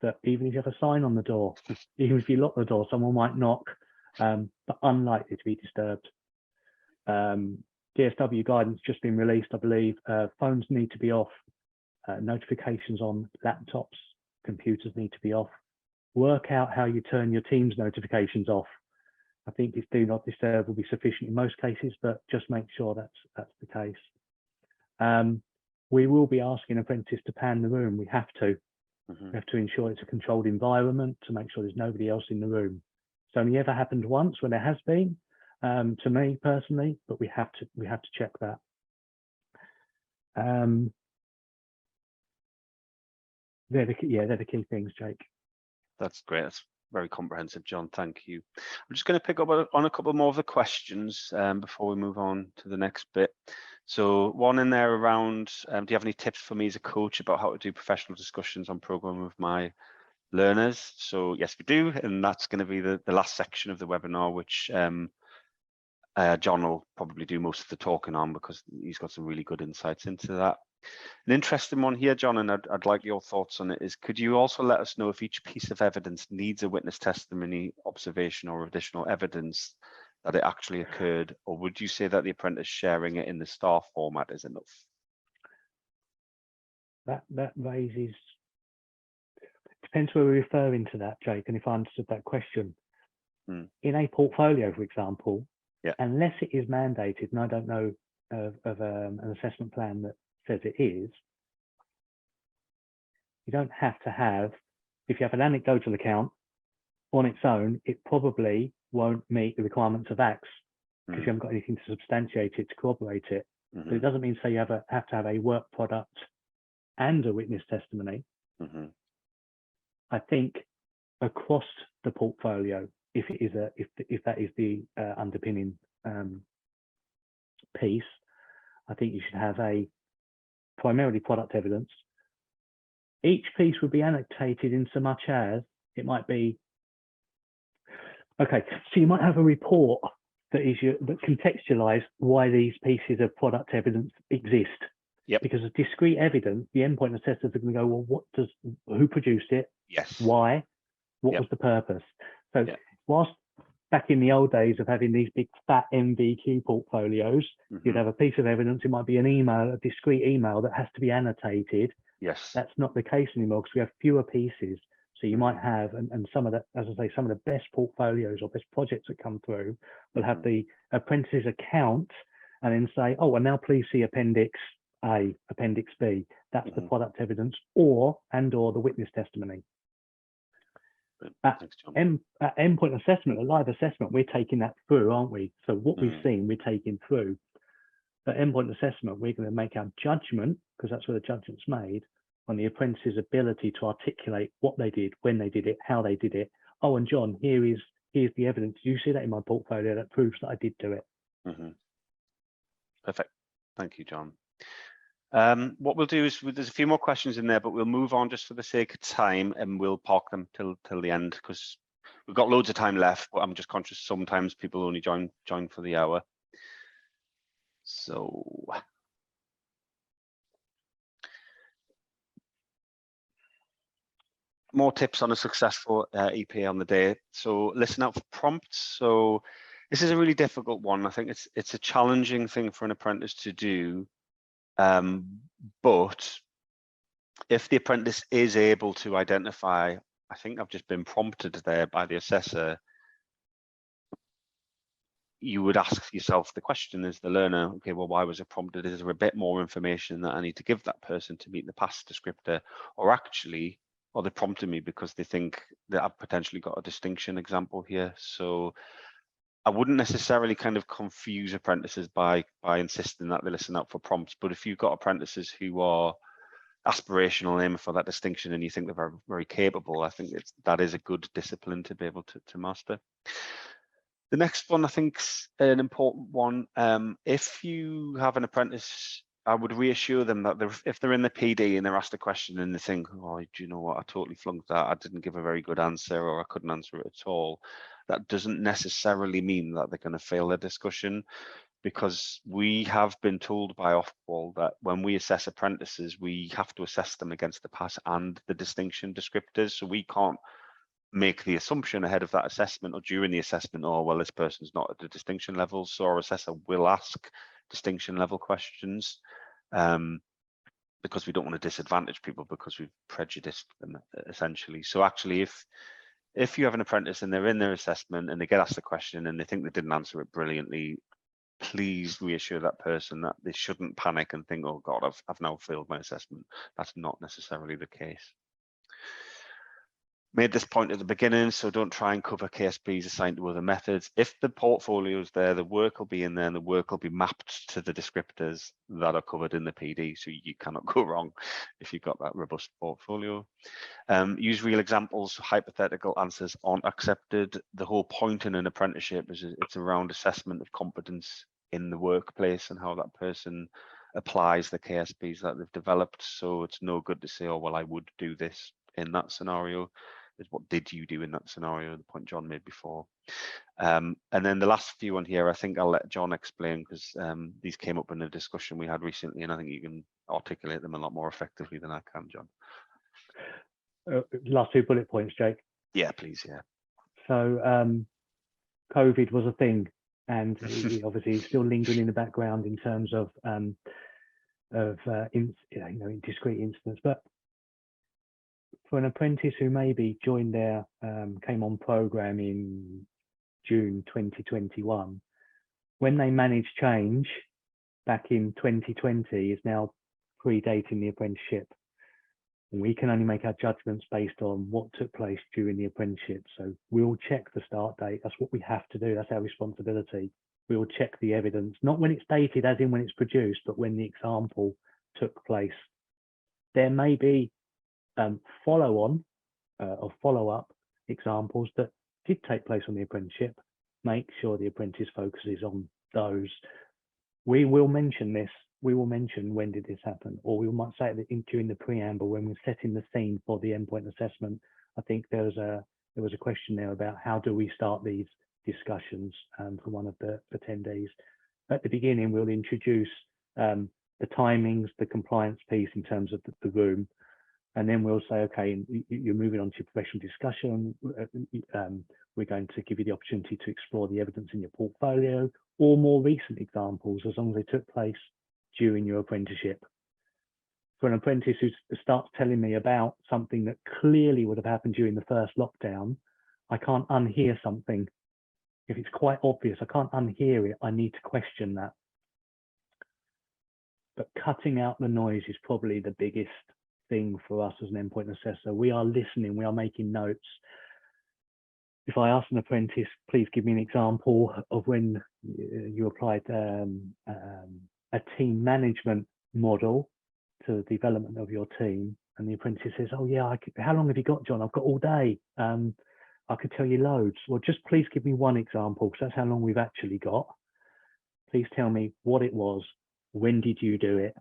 that even if you have a sign on the door, even if you lock the door, someone might knock, but unlikely to be disturbed. DSW guidance just been released, I believe. Phones need to be off. Notifications on laptops, computers need to be off. Work out how you turn your Teams notifications off. I think if do not disturb will be sufficient in most cases, but just make sure that's the case. We will be asking apprentices to pan the room. We have to. We have to ensure it's a controlled environment to make sure there's nobody else in the room. It's only ever happened once when there has been, to me personally, but we have to check that. They're the key things, Jake. That's great. That's very comprehensive, Jon. Thank you. I'm just going to pick up on a couple more of the questions before we move on to the next bit. So one in there around, do you have any tips for me as a coach about how to do professional discussions on programming with my learners? So yes, we do, and that's going to be the last section of the webinar, which Jon will probably do most of the talking on, because he's got some really good insights into that. An interesting one here, Jon, and I'd like your thoughts on it, is could you also let us know if each piece of evidence needs a witness testimony, observation, or additional evidence that it actually occurred, or would you say that the apprentice sharing it in the STAR format is enough? That raises, depends where we're referring to that, Jake, and if I understood that question. In a portfolio, for example, unless it is mandated, and I don't know of an assessment plan that says it is, you don't have to have, if you have an anecdotal account on its own, it probably won't meet the requirements of ACTS because you haven't got anything to substantiate it, to corroborate it. But it doesn't mean say you have to have a work product and a witness testimony. I think across the portfolio, if it is if that is the underpinning piece, I think you should have a primarily product evidence. Each piece would be annotated in so much as it might be, okay, so you might have a report that contextualize why these pieces of product evidence exist. Because of discrete evidence, the endpoint assessors are going to go, well, who produced it? Why? What was the purpose? So whilst back in the old days of having these big fat MVQ portfolios, you'd have a piece of evidence, it might be an email, a discrete email that has to be annotated. That's not the case anymore because we have fewer pieces. So you might have, and some of the, as I say, some of the best portfolios or best projects that come through will have the apprentice's account and then say, oh, and now please see Appendix A, Appendix B. That's the product evidence, or the witness testimony. Thanks, John. At endpoint assessment, a live assessment, we're taking that through, aren't we? So what we've seen, we're taking through. At endpoint assessment, we're going to make our judgment, because that's where the judgment's made, on the apprentice's ability to articulate what they did, when they did it, how they did it. Oh, and John, here's the evidence. You see that in my portfolio that proves that I did do it. Perfect. Thank you, John. What we'll do is, there's a few more questions in there, but we'll move on just for the sake of time, and we'll park them till the end, because we've got loads of time left, but I'm just conscious sometimes people only join for the hour. So more tips on a successful EPA on the day. So listen out for prompts. So this is a really difficult one. I think it's a challenging thing for an apprentice to do. But if the apprentice is able to identify, I think I've just been prompted there by the assessor, you would ask yourself the question as the learner, okay, well, why was it prompted? Is there a bit more information that I need to give that person to meet the past descriptor? Or actually, they prompted me because they think that I've potentially got a distinction example here. So I wouldn't necessarily kind of confuse apprentices by insisting that they listen out for prompts. But if you've got apprentices who are aspirational aim for that distinction and you think they're very, very capable, I think that is a good discipline to be able to master. The next one, I think, is an important one. If you have an apprentice, I would reassure them that if they're in the PD and they're asked a question and they think, oh, do you know what, I totally flunked that, I didn't give a very good answer, or I couldn't answer it at all, that doesn't necessarily mean that they're going to fail the discussion, because we have been told by Ofqual that when we assess apprentices, we have to assess them against the pass and the distinction descriptors. So we can't make the assumption ahead of that assessment or during the assessment, oh, well, this person's not at the distinction level. So our assessor will ask distinction level questions because we don't want to disadvantage people because we've prejudiced them essentially. So actually, if you have an apprentice and they're in their assessment and they get asked a question and they think they didn't answer it brilliantly, please reassure that person that they shouldn't panic and think, oh God, I've now failed my assessment. That's not necessarily the case. Made this point at the beginning, so don't try and cover KSPs assigned to other methods. If the portfolio is there, the work will be in there and the work will be mapped to the descriptors that are covered in the PD, so you cannot go wrong if you've got that robust portfolio. Use real examples. Hypothetical answers aren't accepted. The whole point in an apprenticeship is it's around assessment of competence in the workplace and how that person applies the KSPs that they've developed. So it's no good to say, oh, well, I would do this in that scenario. Is what did you do in that scenario, the point John made before. And then the last few on here, I think I'll let John explain, because these came up in a discussion we had recently, and I think you can articulate them a lot more effectively than I can, John. Last 2 bullet points, Jake. Yeah, please, yeah. So COVID was a thing, and obviously still lingering in the background in terms of discrete incidents. But for an apprentice who maybe joined came on program in June 2021, when they manage change back in 2020 is now predating the apprenticeship. And we can only make our judgments based on what took place during the apprenticeship. So we'll check the start date. That's what we have to do. That's our responsibility. We'll check the evidence, not when it's dated, as in when it's produced, but when the example took place. There may be follow-on or follow-up examples that did take place on the apprenticeship. Make sure the apprentice focuses on those. We will mention this. We will mention when did this happen, or we might say it during the preamble when we're setting the scene for the endpoint assessment. I think there was a question there about how do we start these discussions for one of the attendees. At the beginning, we'll introduce the timings, the compliance piece in terms of the room. And then we'll say, okay, you're moving on to your professional discussion. We're going to give you the opportunity to explore the evidence in your portfolio or more recent examples, as long as they took place during your apprenticeship. for an apprentice who starts telling me about something that clearly would have happened during the first lockdown, I can't unhear something. If it's quite obvious, I can't unhear it. I need to question that. But cutting out the noise is probably the biggest thing for us as an endpoint assessor. We are listening, we are making notes. If I ask an apprentice, please give me an example of when you applied a team management model to the development of your team, and the apprentice says, oh yeah, how long have you got, John? I've got all day. I could tell you loads. Well, just please give me one example, because that's how long we've actually got. Please tell me what it was. When did you do it?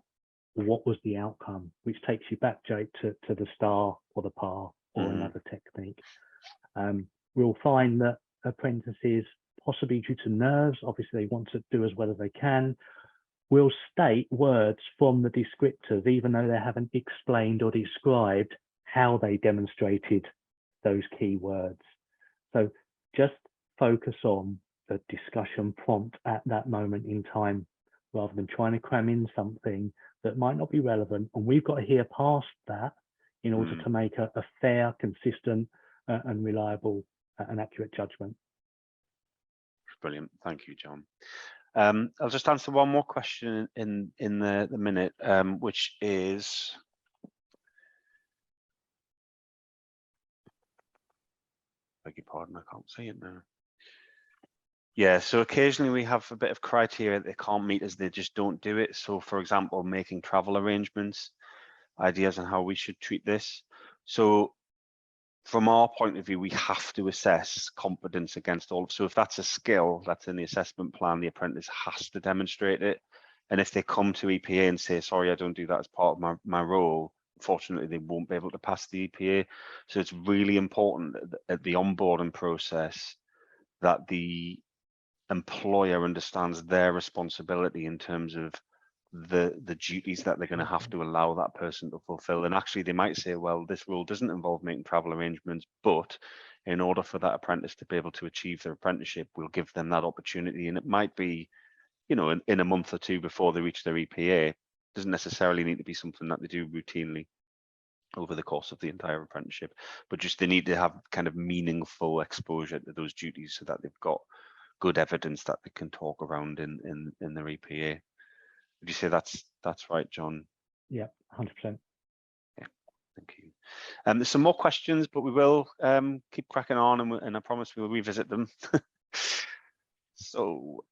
What was the outcome? Which takes you back, Jake, to the star or the par or another technique. We'll find that apprentices, possibly due to nerves, obviously they want to do as well as they can, will state words from the descriptors, even though they haven't explained or described how they demonstrated those key words. So just focus on the discussion prompt at that moment in time, rather than trying to cram in something that might not be relevant. And we've got to hear past that in order to make a fair, consistent, and reliable and accurate judgment. Brilliant. Thank you, John. I'll just answer one more question in the minute, which is, beg your pardon, I can't see it now. Yeah, so occasionally we have a bit of criteria that they can't meet as they just don't do it. So for example, making travel arrangements, ideas on how we should treat this. So from our point of view, we have to assess competence against all. So if that's a skill that's in the assessment plan, the apprentice has to demonstrate it. And if they come to EPA and say, sorry, I don't do that as part of my role, unfortunately, they won't be able to pass the EPA. So it's really important at the onboarding process that the employer understands their responsibility in terms of the duties that they're going to have to allow that person to fulfill. And actually they might say, well, this role doesn't involve making travel arrangements, but in order for that apprentice to be able to achieve their apprenticeship, we'll give them that opportunity. And it might be, you know, in a month or two before they reach their EPA. It doesn't necessarily need to be something that they do routinely over the course of the entire apprenticeship, but just they need to have kind of meaningful exposure to those duties so that they've got good evidence that they can talk around in their EPA. Would you say that's right, John? Yeah, 100%. Yeah, thank you. There's some more questions, but we will keep cracking on, and I promise we'll revisit them. So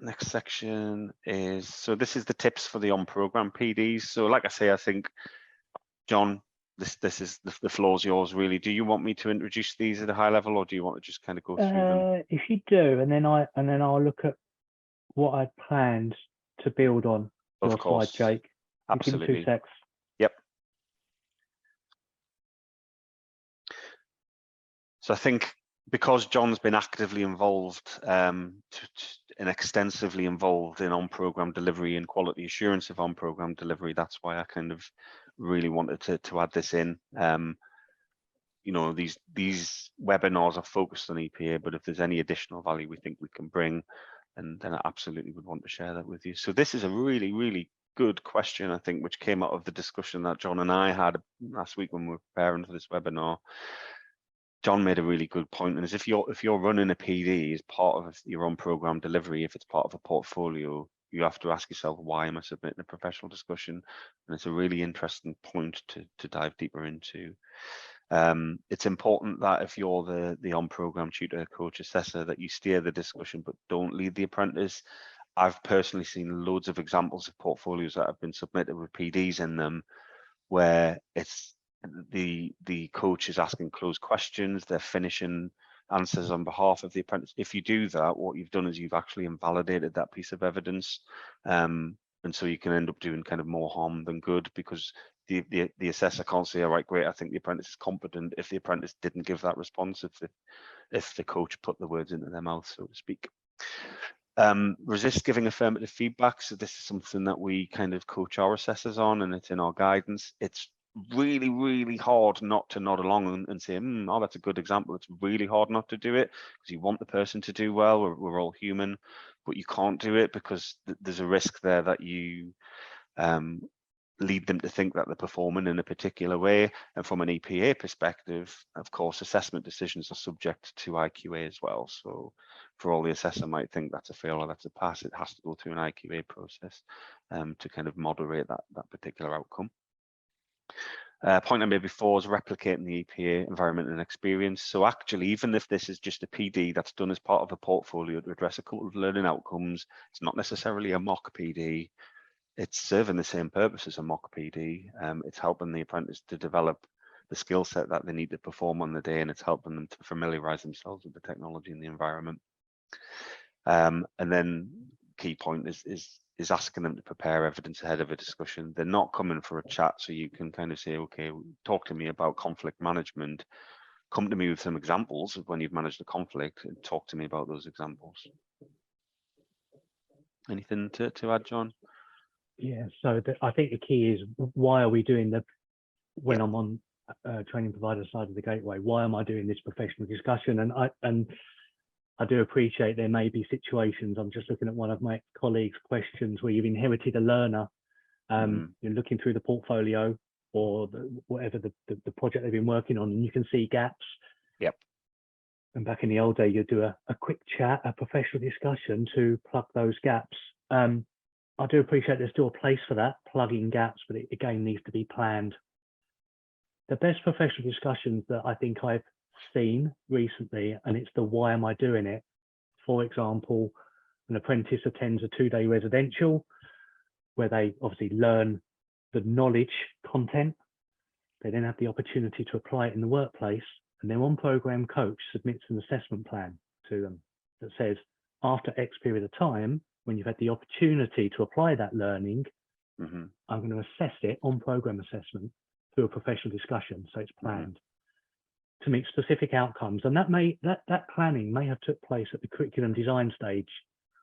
next section is, so this is the tips for the on-program PDs. So like I say, I think, John, this is the floor's yours really. Do you want me to introduce these at a high level, or do you want to just kind of go through them? If you do, and then I'll look at what I planned to build on your slide, Jake. Absolutely. Give me 2 secs. Yep. So I think because John's been actively involved and extensively involved in on-program delivery and quality assurance of on-program delivery, that's why I kind of really wanted to add this in. You know, these webinars are focused on EPA, but if there's any additional value we think we can bring, and then I absolutely would want to share that with you. So this is a really, really good question, I think, which came out of the discussion that John and I had last week when we were preparing for this webinar. John made a really good point, and as if you're running a PD as part of your own program delivery, if it's part of a portfolio, you have to ask yourself, why am I submitting a professional discussion? And it's a really interesting point to dive deeper into. It's important that if you're the on-program tutor, coach, assessor, that you steer the discussion but don't lead the apprentice. I've personally seen loads of examples of portfolios that have been submitted with PDs in them where it's the coach is asking closed questions, they're finishing answers on behalf of the apprentice. If you do that, what you've done is you've actually invalidated that piece of evidence, and so you can end up doing kind of more harm than good, because the assessor can't say, all right, great, I think the apprentice is competent, if the apprentice didn't give that response, if the coach put the words into their mouth, so to speak. Resist giving affirmative feedback. So this is something that we kind of coach our assessors on, and it's in our guidance. It's really, really hard not to nod along and say, oh, that's a good example. It's really hard not to do it because you want the person to do well. We're all human, but you can't do it because there's a risk there that you lead them to think that they're performing in a particular way. And from an EPA perspective, of course, assessment decisions are subject to IQA as well. So for all the assessor might think that's a fail or that's a pass, it has to go through an IQA process to kind of moderate that particular outcome. Point I made before is replicating the EPA environment and experience. So actually, even if this is just a PD that's done as part of a portfolio to address a couple of learning outcomes, it's not necessarily a mock PD. It's serving the same purpose as a mock PD. It's helping the apprentice to develop the skill set that they need to perform on the day, and it's helping them to familiarize themselves with the technology and the environment. And then key point is asking them to prepare evidence ahead of a discussion. They're not coming for a chat, so you can kind of say, okay, talk to me about conflict management. Come to me with some examples of when you've managed a conflict and talk to me about those examples. Anything to add, John? Yeah, so I think the key is, why are we doing when I'm on training provider side of the gateway, why am I doing this professional discussion? And I do appreciate there may be situations, I'm just looking at one of my colleagues' questions, where you've inherited a learner, you're looking through the portfolio or whatever the project they've been working on, and you can see gaps. Yep. And back in the old day, you'd do a quick chat, a professional discussion to plug those gaps. I do appreciate there's still a place for that, plugging gaps, but it again needs to be planned. The best professional discussions that I think I've seen recently, and it's the why am I doing it? For example, an apprentice attends a 2-day residential where they obviously learn the knowledge content. They then have the opportunity to apply it in the workplace, and their on-program coach submits an assessment plan to them that says, after X period of time, when you've had the opportunity to apply that learning, I'm going to assess it on program assessment through a professional discussion. So it's planned to meet specific outcomes. And that planning may have took place at the curriculum design stage,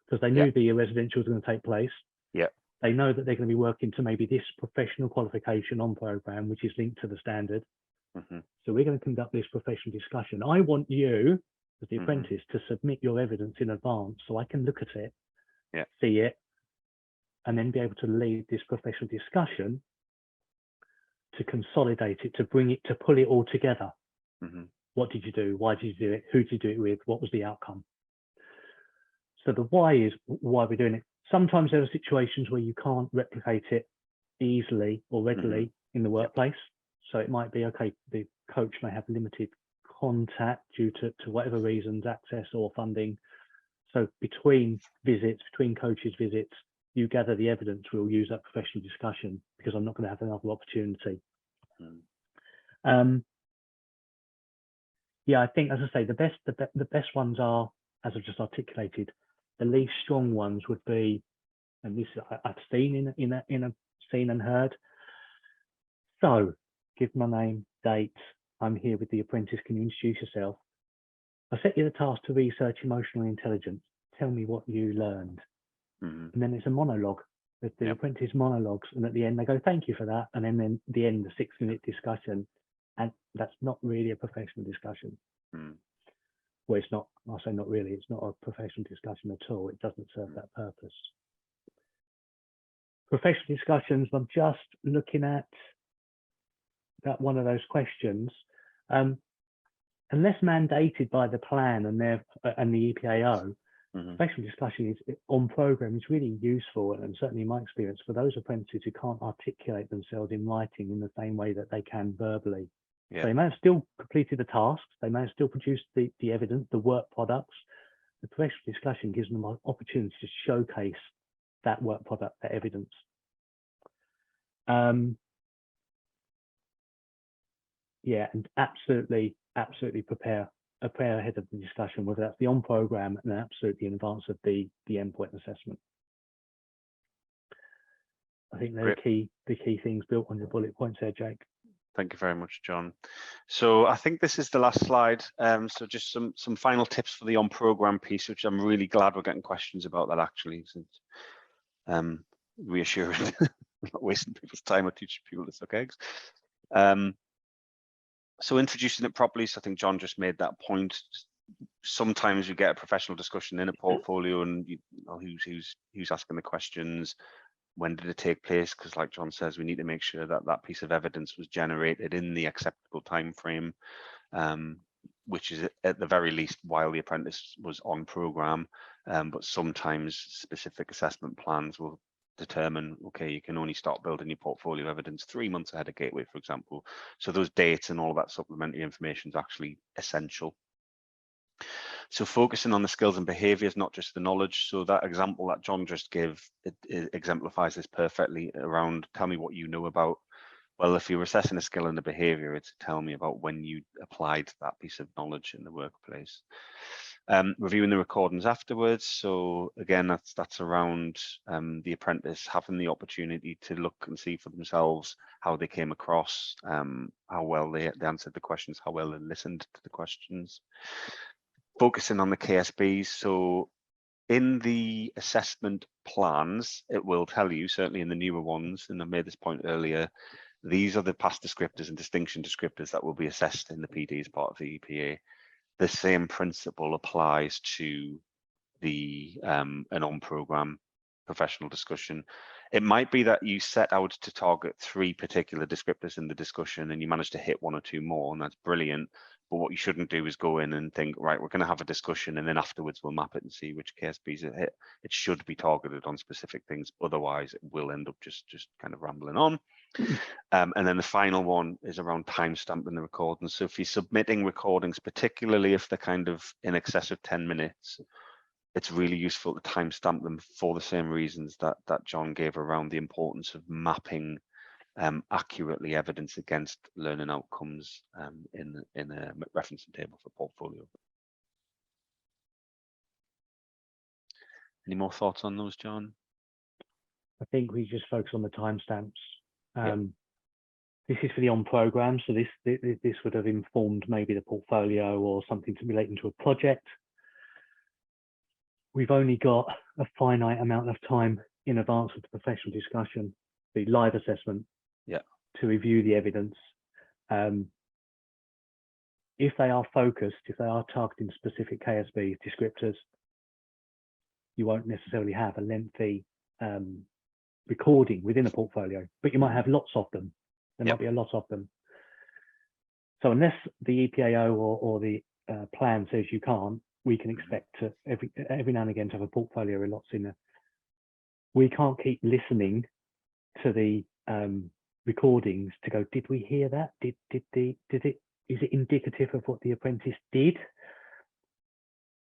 because they knew the residential was going to take place. Yeah. They know that they're going to be working to maybe this professional qualification on program, which is linked to the standard. So we're going to conduct this professional discussion. I want you, as the apprentice, to submit your evidence in advance so I can look at it, see it, and then be able to lead this professional discussion to consolidate it, to bring it, to pull it all together. What did you do? Why did you do it? Who did you do it with? What was the outcome? So the why is why we're doing it. Sometimes there are situations where you can't replicate it easily or readily in the workplace. So it might be, okay, the coach may have limited contact due to whatever reasons, access or funding. So between visits, between coaches' visits, you gather the evidence. We'll use that professional discussion because I'm not going to have another opportunity. Yeah, I think, as I say, the best ones are, as I've just articulated. The least strong ones would be, and this I've seen in a seen and heard. So, give my name, date. I'm here with the apprentice. Can you introduce yourself? I set you the task to research emotional intelligence. Tell me what you learned. And then it's a monologue. The apprentice monologues, and at the end they go, "Thank you for that." And then the end, the 6-minute discussion, and that's not really a professional discussion. Well, it's not. I'll say not really. It's not a professional discussion at all. It doesn't serve that purpose. Professional discussions. I'm just looking at that one of those questions. Unless mandated by the plan and the EPAO, professional discussion is on program is really useful, and certainly in my experience, for those apprentices who can't articulate themselves in writing in the same way that they can verbally. So they may have still completed the tasks, they may have still produced the evidence, the work products. The professional discussion gives them an opportunity to showcase that work product, that evidence. Yeah, and absolutely prepare ahead of the discussion, whether that's the on program and absolutely in advance of the endpoint assessment. I think they're the key things built on your bullet points there, Jake. Thank you very much, John. So I think this is the last slide. So just some final tips for the on program piece, which I'm really glad we're getting questions about that actually. Since reassuring, not wasting people's time or teaching people to suck eggs. So introducing it properly. So I think John just made that point. Sometimes you get a professional discussion in a portfolio, and you know who's asking the questions. when did it take place? Because like Jon says, we need to make sure that that piece of evidence was generated in the acceptable time frame, which is at the very least while the apprentice was on program. But sometimes specific assessment plans will determine, okay, you can only start building your portfolio evidence 3 months ahead of Gateway, for example. So those dates and all of that supplementary information is actually essential. So focusing on the skills and behaviors, not just the knowledge. So that example that Jon just gave, it exemplifies this perfectly around, tell me what you know about. Well, if you're assessing a skill and a behavior, it's tell me about when you applied that piece of knowledge in the workplace. Reviewing the recordings afterwards. So again, that's around the apprentice having the opportunity to look and see for themselves how they came across, how well they answered the questions, how well they listened to the questions. Focusing on the KSBs. So in the assessment plans, it will tell you, certainly in the newer ones, and I made this point earlier, these are the past descriptors and distinction descriptors that will be assessed in the PD as part of the EPA. The same principle applies to the an on-program professional discussion. It might be that you set out to target 3 particular descriptors in the discussion and you manage to hit 1 or 2 more, and that's brilliant. But what you shouldn't do is go in and think, right, we're going to have a discussion and then afterwards we'll map it and see which KSBs it hit. It should be targeted on specific things. Otherwise, it will end up just kind of rambling on. And then the final one is around timestamping the recordings. So if you're submitting recordings, particularly if they're kind of in excess of 10 minutes, it's really useful to timestamp them for the same reasons that Jon gave around the importance of mapping accurately evidence against learning outcomes in a referencing table for portfolio. Any more thoughts on those, Jon? I think we just focus on the timestamps. Yep. This is for the on program, so this would have informed maybe the portfolio or something to relating to a project. We've only got a finite amount of time in advance of the professional discussion, the live assessment, to review the evidence. If they are focused, if they are targeting specific KSB descriptors, you won't necessarily have a lengthy recording within a portfolio, but you might have lots of them. There might be a lot of them. So unless the EPAO or the plan says you can't, we can expect to every now and again to have a portfolio with lots in there. We can't keep listening to the recordings to go, did we hear that? Is it indicative of what the apprentice did?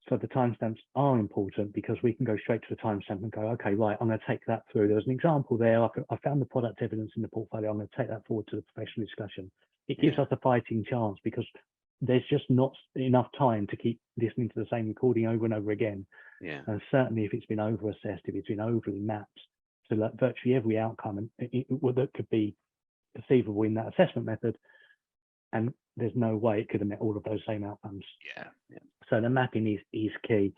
So the timestamps are important because we can go straight to the timestamp and go, okay, right, I'm going to take that through. There was an example there. I found the product evidence in the portfolio. I'm going to take that forward to the professional discussion. It gives us a fighting chance because there's just not enough time to keep listening to the same recording over and over again. And certainly if it's been over-assessed, if it's been overly mapped, so that virtually every outcome that could be perceivable in that assessment method, and there's no way it could have met all of those same outcomes. So the mapping is key.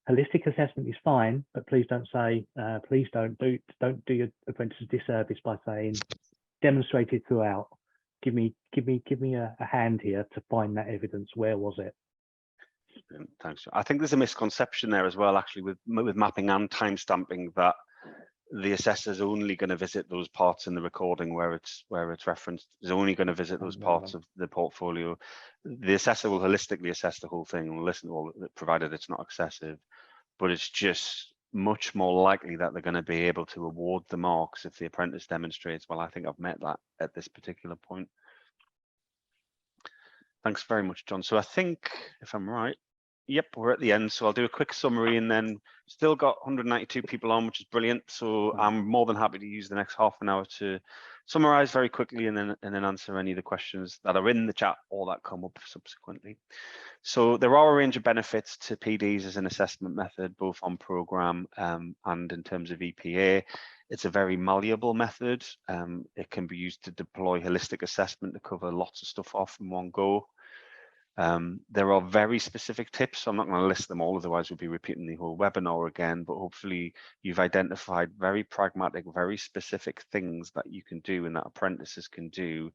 Holistic assessment is fine, but please don't say, please don't do your apprentice a disservice by saying demonstrated throughout. Give me a hand here to find that evidence. Where was it? Thanks. I think there's a misconception there as well, actually, with mapping and timestamping, that the assessor is only going to visit those parts in the recording where it's referenced. Is only going to visit those parts of the portfolio. The assessor will holistically assess the whole thing and listen to all, provided it's not excessive. But it's just much more likely that they're going to be able to award the marks if the apprentice demonstrates, well, I think I've met that at this particular point. Thanks very much, Jon. So I think, if I'm right, yep, we're at the end. So I'll do a quick summary and then still got 192 people on, which is brilliant. So I'm more than happy to use the next half an hour to summarize very quickly and then answer any of the questions that are in the chat or that come up subsequently. So there are a range of benefits to PDs as an assessment method, both on program and in terms of EPA. It's a very malleable method. It can be used to deploy holistic assessment to cover lots of stuff off in one go. There are very specific tips. So I'm not going to list them all, otherwise we'll be repeating the whole webinar again, but hopefully you've identified very pragmatic, very specific things that you can do and that apprentices can do,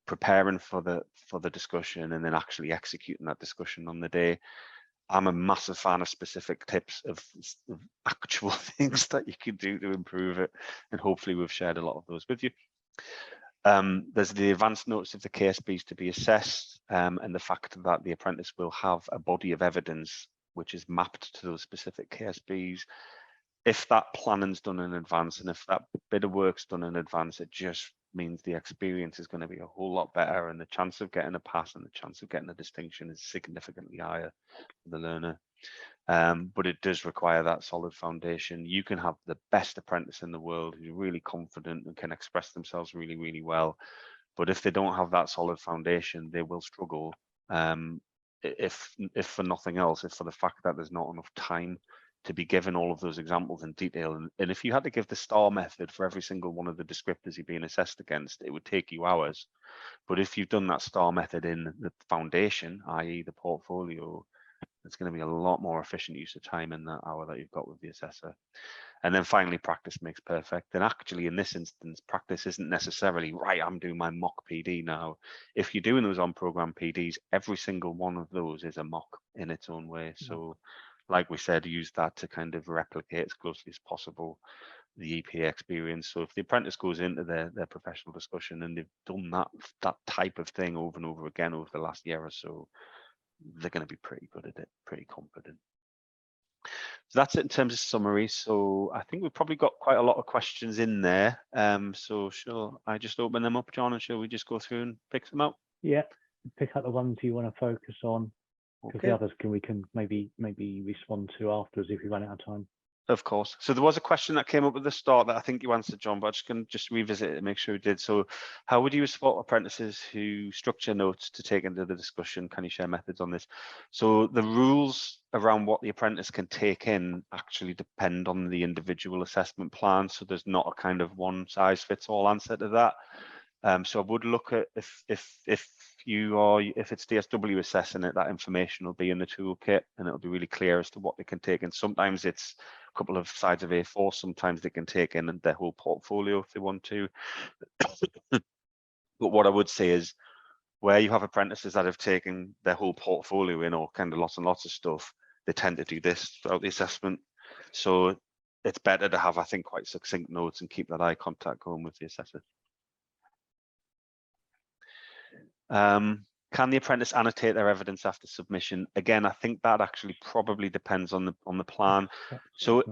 preparing for the discussion and then actually executing that discussion on the day. I'm a massive fan of specific tips of actual things that you can do to improve it, and hopefully we've shared a lot of those with you. There's the advanced notice of the KSBs to be assessed, and the fact that the apprentice will have a body of evidence which is mapped to those specific KSBs. If that planning's done in advance, and if that bit of work's done in advance, it just means the experience is going to be a whole lot better, and the chance of getting a pass and the chance of getting a distinction is significantly higher for the learner. But it does require that solid foundation. You can have the best apprentice in the world who's really confident and can express themselves really, really well. But if they don't have that solid foundation, they will struggle. If for nothing else, if for the fact that there's not enough time to be given all of those examples in detail. And if you had to give the STAR method for every single one of the descriptors you're being assessed against, it would take you hours. But if you've done that STAR method in the foundation, i.e. the portfolio, it's going to be a lot more efficient use of time in that hour that you've got with the assessor. And then finally, practice makes perfect. And actually, in this instance, practice isn't necessarily, right, I'm doing my mock PD now. If you're doing those on-program PDs, every single one of those is a mock in its own way. So like we said, use that to kind of replicate as closely as possible the EPA experience. So if the apprentice goes into their professional discussion and they've done that type of thing over and over again over the last year or so, they're going to be pretty good at it, pretty confident. So that's it in terms of summary. So I think we've probably got quite a lot of questions in there. So shall I just open them up, John, and shall we just go through and pick them up? Yeah, pick out the ones you want to focus on, because Okay. the others we can maybe respond to afterwards if we run out of time. Of course. So there was a question that came up at the start that I think you answered, John, but I'm just going to revisit it and make sure you did. So how would you support apprentices who structure notes to take into the discussion? Can you share methods on this? So the rules around what the apprentice can take in actually depend on the individual assessment plan. So there's not a kind of one size fits all answer to that. So I would look at if it's DSW assessing it, that information will be in the toolkit and it'll be really clear as to what they can take in. Sometimes it's a couple of sides of A4, sometimes they can take in their whole portfolio if they want to. But what I would say is where you have apprentices that have taken their whole portfolio in, or kind of lots and lots of stuff, they tend to do this throughout the assessment. So it's better to have, I think, quite succinct notes and keep that eye contact going with the assessor. Can the apprentice annotate their evidence after submission? Again, I think that actually probably depends on the plan. So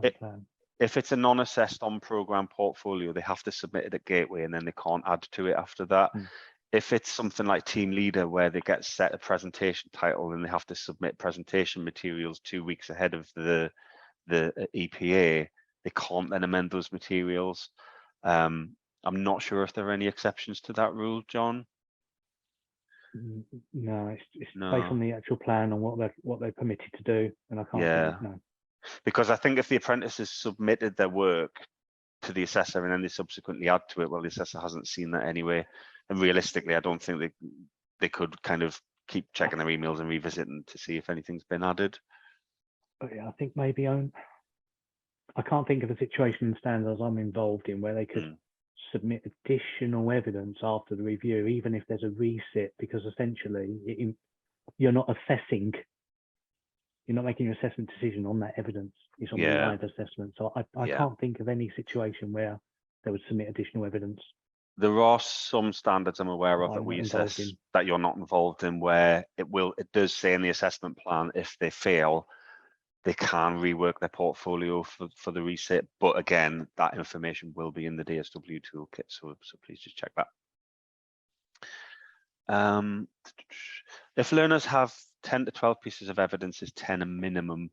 if it's a non-assessed on-program portfolio, they have to submit it at Gateway and then they can't add to it after that. If it's something like Team Leader where they get set a presentation title and they have to submit presentation materials 2 weeks ahead of the EPA, they can't then amend those materials. I'm not sure if there are any exceptions to that rule, John. No, it's based on the actual plan and what they're permitted to do, and I can't think, no. Because I think if the apprentice has submitted their work to the assessor and then they subsequently add to it, well, the assessor hasn't seen that anyway, and realistically I don't think they could kind of keep checking their emails and revisiting to see if anything's been added. But yeah, I think maybe I can't think of a situation in standards I'm involved in where they could submit additional evidence after the review, even if there's a resit, because essentially you're not assessing, you're not making an assessment decision on that evidence. It's on the live assessment. So I can't think of any situation where they would submit additional evidence. There are some standards I'm aware of that we assess that you're not involved in, where it does say in the assessment plan, if they fail, they can rework their portfolio for the reset, but again, that information will be in the DSW toolkit, so please just check that. If learners have 10 to 12 pieces of evidence, is 10 a minimum?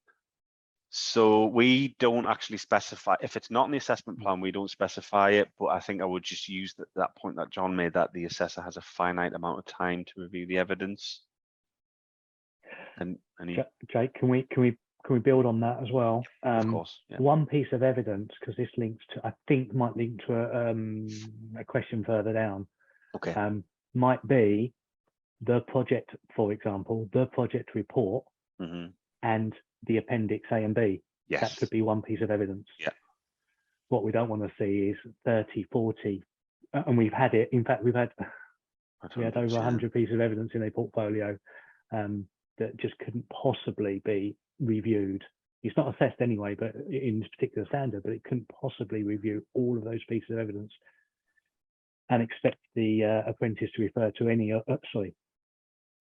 So we don't actually specify, if it's not in the assessment plan, we don't specify it, but I think I would just use that point that John made, that the assessor has a finite amount of time to review the evidence. And Jake, can we build on that as well? Of course. Yeah. One piece of evidence, because this links to, I think might link to a question further down. Okay. Might be the project, for example, the project report and the appendix A and B. Yes. That could be one piece of evidence. Yeah. What we don't want to see is 30, 40, and we've had it. In fact, we had over 100 pieces of evidence in a portfolio. that just couldn't possibly be reviewed. It's not assessed anyway, but in this particular standard, but it couldn't possibly review all of those pieces of evidence and expect the apprentice to refer to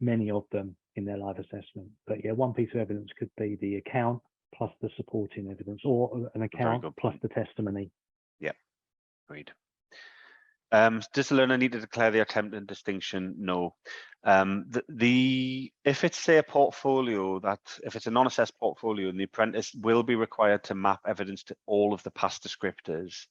many of them in their live assessment. But yeah, one piece of evidence could be the account plus the supporting evidence, or an account plus the testimony. Yeah, agreed. Does the learner need to declare the attempt and distinction? No. If it's, say, a portfolio, if it's a non-assessed portfolio, and the apprentice will be required to map evidence to all of the past descriptors,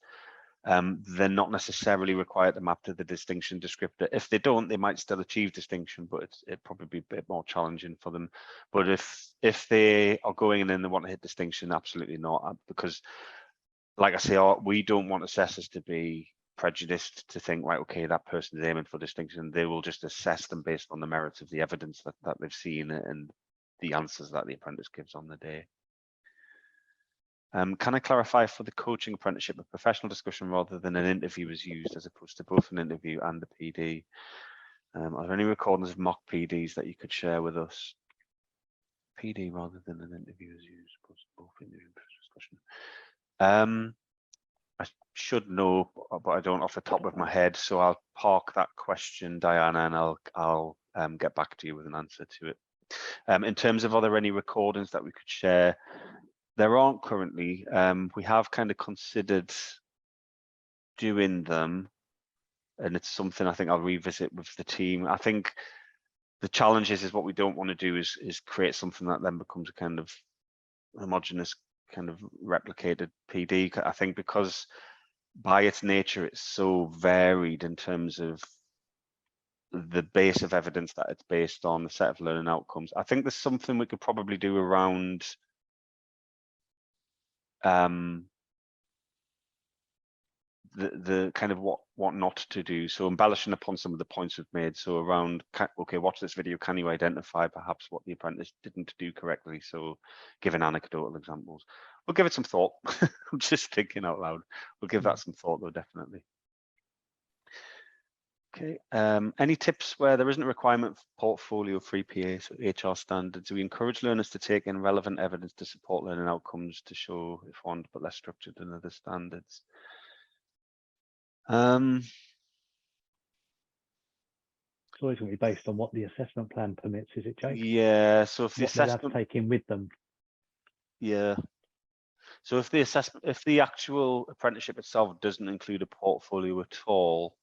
they're not necessarily required to map to the distinction descriptor. If they don't, they might still achieve distinction, but it'd probably be a bit more challenging for them. But if they are going in and they want to hit distinction, absolutely not, because like I say, we don't want assessors to be prejudiced to think, right, okay, that person is aiming for distinction. They will just assess them based on the merits of the evidence that they've seen and the answers that the apprentice gives on the day. Can I clarify, for the coaching apprenticeship, a professional discussion rather than an interview is used, as opposed to both an interview and the PD? Are there any recordings of mock PDs that you could share with us? PD rather than an interview is used, opposed to both interview and discussion. I should know, but I don't off the top of my head, so I'll park that question, Diana, and I'll get back to you with an answer to it. In terms of, are there any recordings that we could share? There aren't currently. We have kind of considered doing them, and it's something I think I'll revisit with the team. I think the challenge is what we don't want to do is create something that then becomes a kind of homogeneous, kind of replicated PD. I think because by its nature it's so varied in terms of the base of evidence that it's based on, the set of learning outcomes. I think there's something we could probably do around the kind of what not to do, so embellishing upon some of the points we've made. So around, okay, watch this video, can you identify perhaps what the apprentice didn't do correctly? So giving anecdotal examples. We'll give it some thought. I'm just thinking out loud. We'll give that some thought though, definitely. Okay, any tips where there isn't a requirement for portfolio for EPA, so HR standards? We encourage learners to take in relevant evidence to support learning outcomes to show if one, but less structured than other standards. It's always going to be based on what the assessment plan permits, is it, Jake? Yeah, so if the assessment they're taking with them. Yeah. So if the actual apprenticeship itself doesn't include a portfolio at all,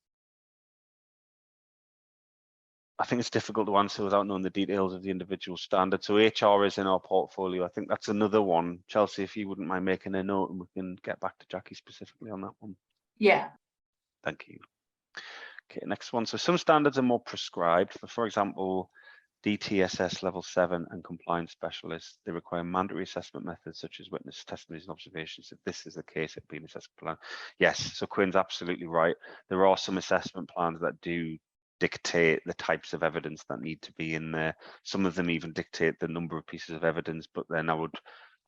I think it's difficult to answer without knowing the details of the individual standard. So HR is in our portfolio. I think that's another one. Chelsea, if you wouldn't mind making a note, and we can get back to Jackie specifically on that one. Yeah. Thank you. Okay, next one. So some standards are more prescribed. For example, DTSS level 7 and compliance specialists, they require mandatory assessment methods such as witness testimonies and observations. If this is the case, it'd be an assessment plan. Yes, so Quinn's absolutely right. There are some assessment plans that do dictate the types of evidence that need to be in there. Some of them even dictate the number of pieces of evidence, but then I would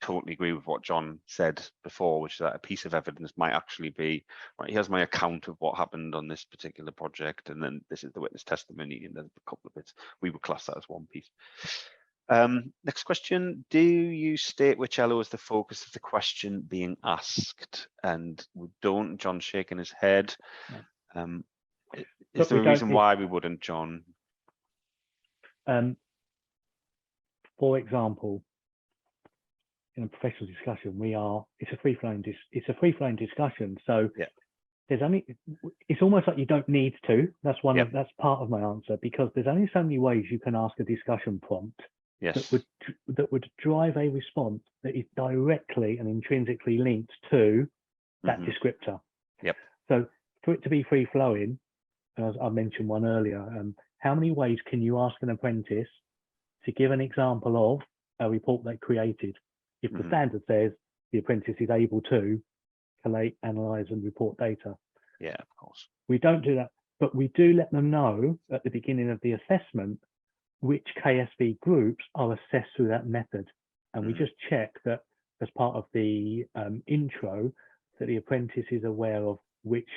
totally agree with what Jon said before, which is that a piece of evidence might actually be, right, here's my account of what happened on this particular project, and then this is the witness testimony, and there's a couple of bits. We would class that as one piece. Next question, do you state which LO is the focus of the question being asked? And we don't. Jon's shaking his head. Is there a reason why we wouldn't, Jon? For example, in a professional discussion, it's a free-flowing discussion. So yeah, it's almost like you don't need to. That's that's part of my answer, because there's only so many ways you can ask a discussion prompt that would drive a response that is directly and intrinsically linked to that descriptor. Yep. So for it to be free-flowing, as I mentioned one earlier, how many ways can you ask an apprentice to give an example of a report they created? If the standard says the apprentice is able to collate, analyze, and report data. Yeah, of course. We don't do that, but we do let them know at the beginning of the assessment which KSV groups are assessed through that method. And we just check that as part of the intro, that the apprentice is aware of which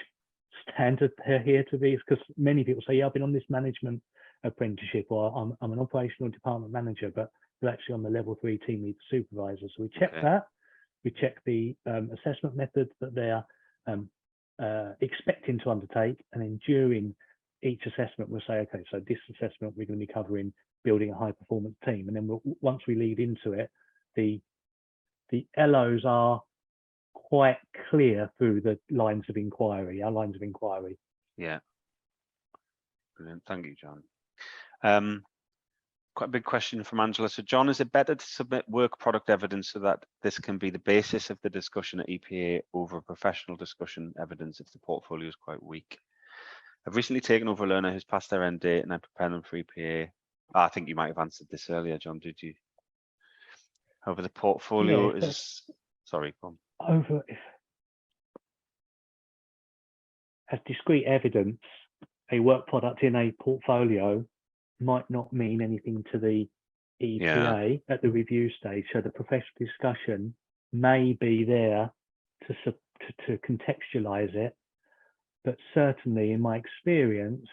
standard they're here to be, because many people say, yeah, I've been on this management apprenticeship, or I'm an operational department manager, but they're actually on the level 3 team lead supervisor. So we check that. We check the assessment methods that they're expecting to undertake, and then during each assessment we'll say, okay, so this assessment we're going to be covering building a high performance team, and then once we lead into it, the LOs are quite clear through the lines of inquiry, our lines of inquiry. Yeah, brilliant. Thank you, John. Quite a big question from Angela. So, John, is it better to submit work product evidence so that this can be the basis of the discussion at EPA over professional discussion evidence if the portfolio is quite weak? I've recently taken over a learner who's passed their end date and I prepare them for EPA. I think you might have answered this earlier, John, did you? However, the portfolio is, sorry, go on. Over, as discrete evidence, a work product in a portfolio might not mean anything to the EPA at the review stage. So the professional discussion may be there to contextualize it, but certainly in my experience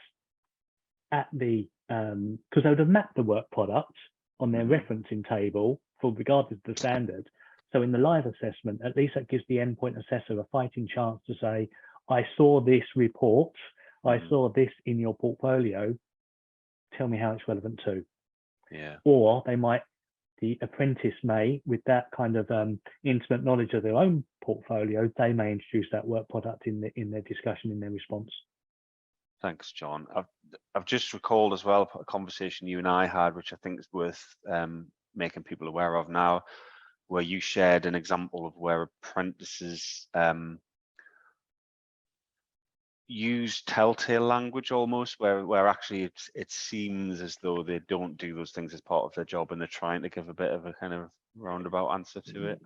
at the, because they would have mapped the work product on their referencing table for regardless of the standard. So in the live assessment, at least that gives the endpoint assessor a fighting chance to say, I saw this report, I saw this in your portfolio, tell me how it's relevant to. Yeah. Or they might, the apprentice may, with that kind of intimate knowledge of their own portfolio, they may introduce that work product in their discussion, in their response. Thanks, John. I've just recalled as well a conversation you and I had, which I think is worth making people aware of now, where you shared an example of where apprentices use telltale language almost, where actually it seems as though they don't do those things as part of their job and they're trying to give a bit of a kind of roundabout answer to it.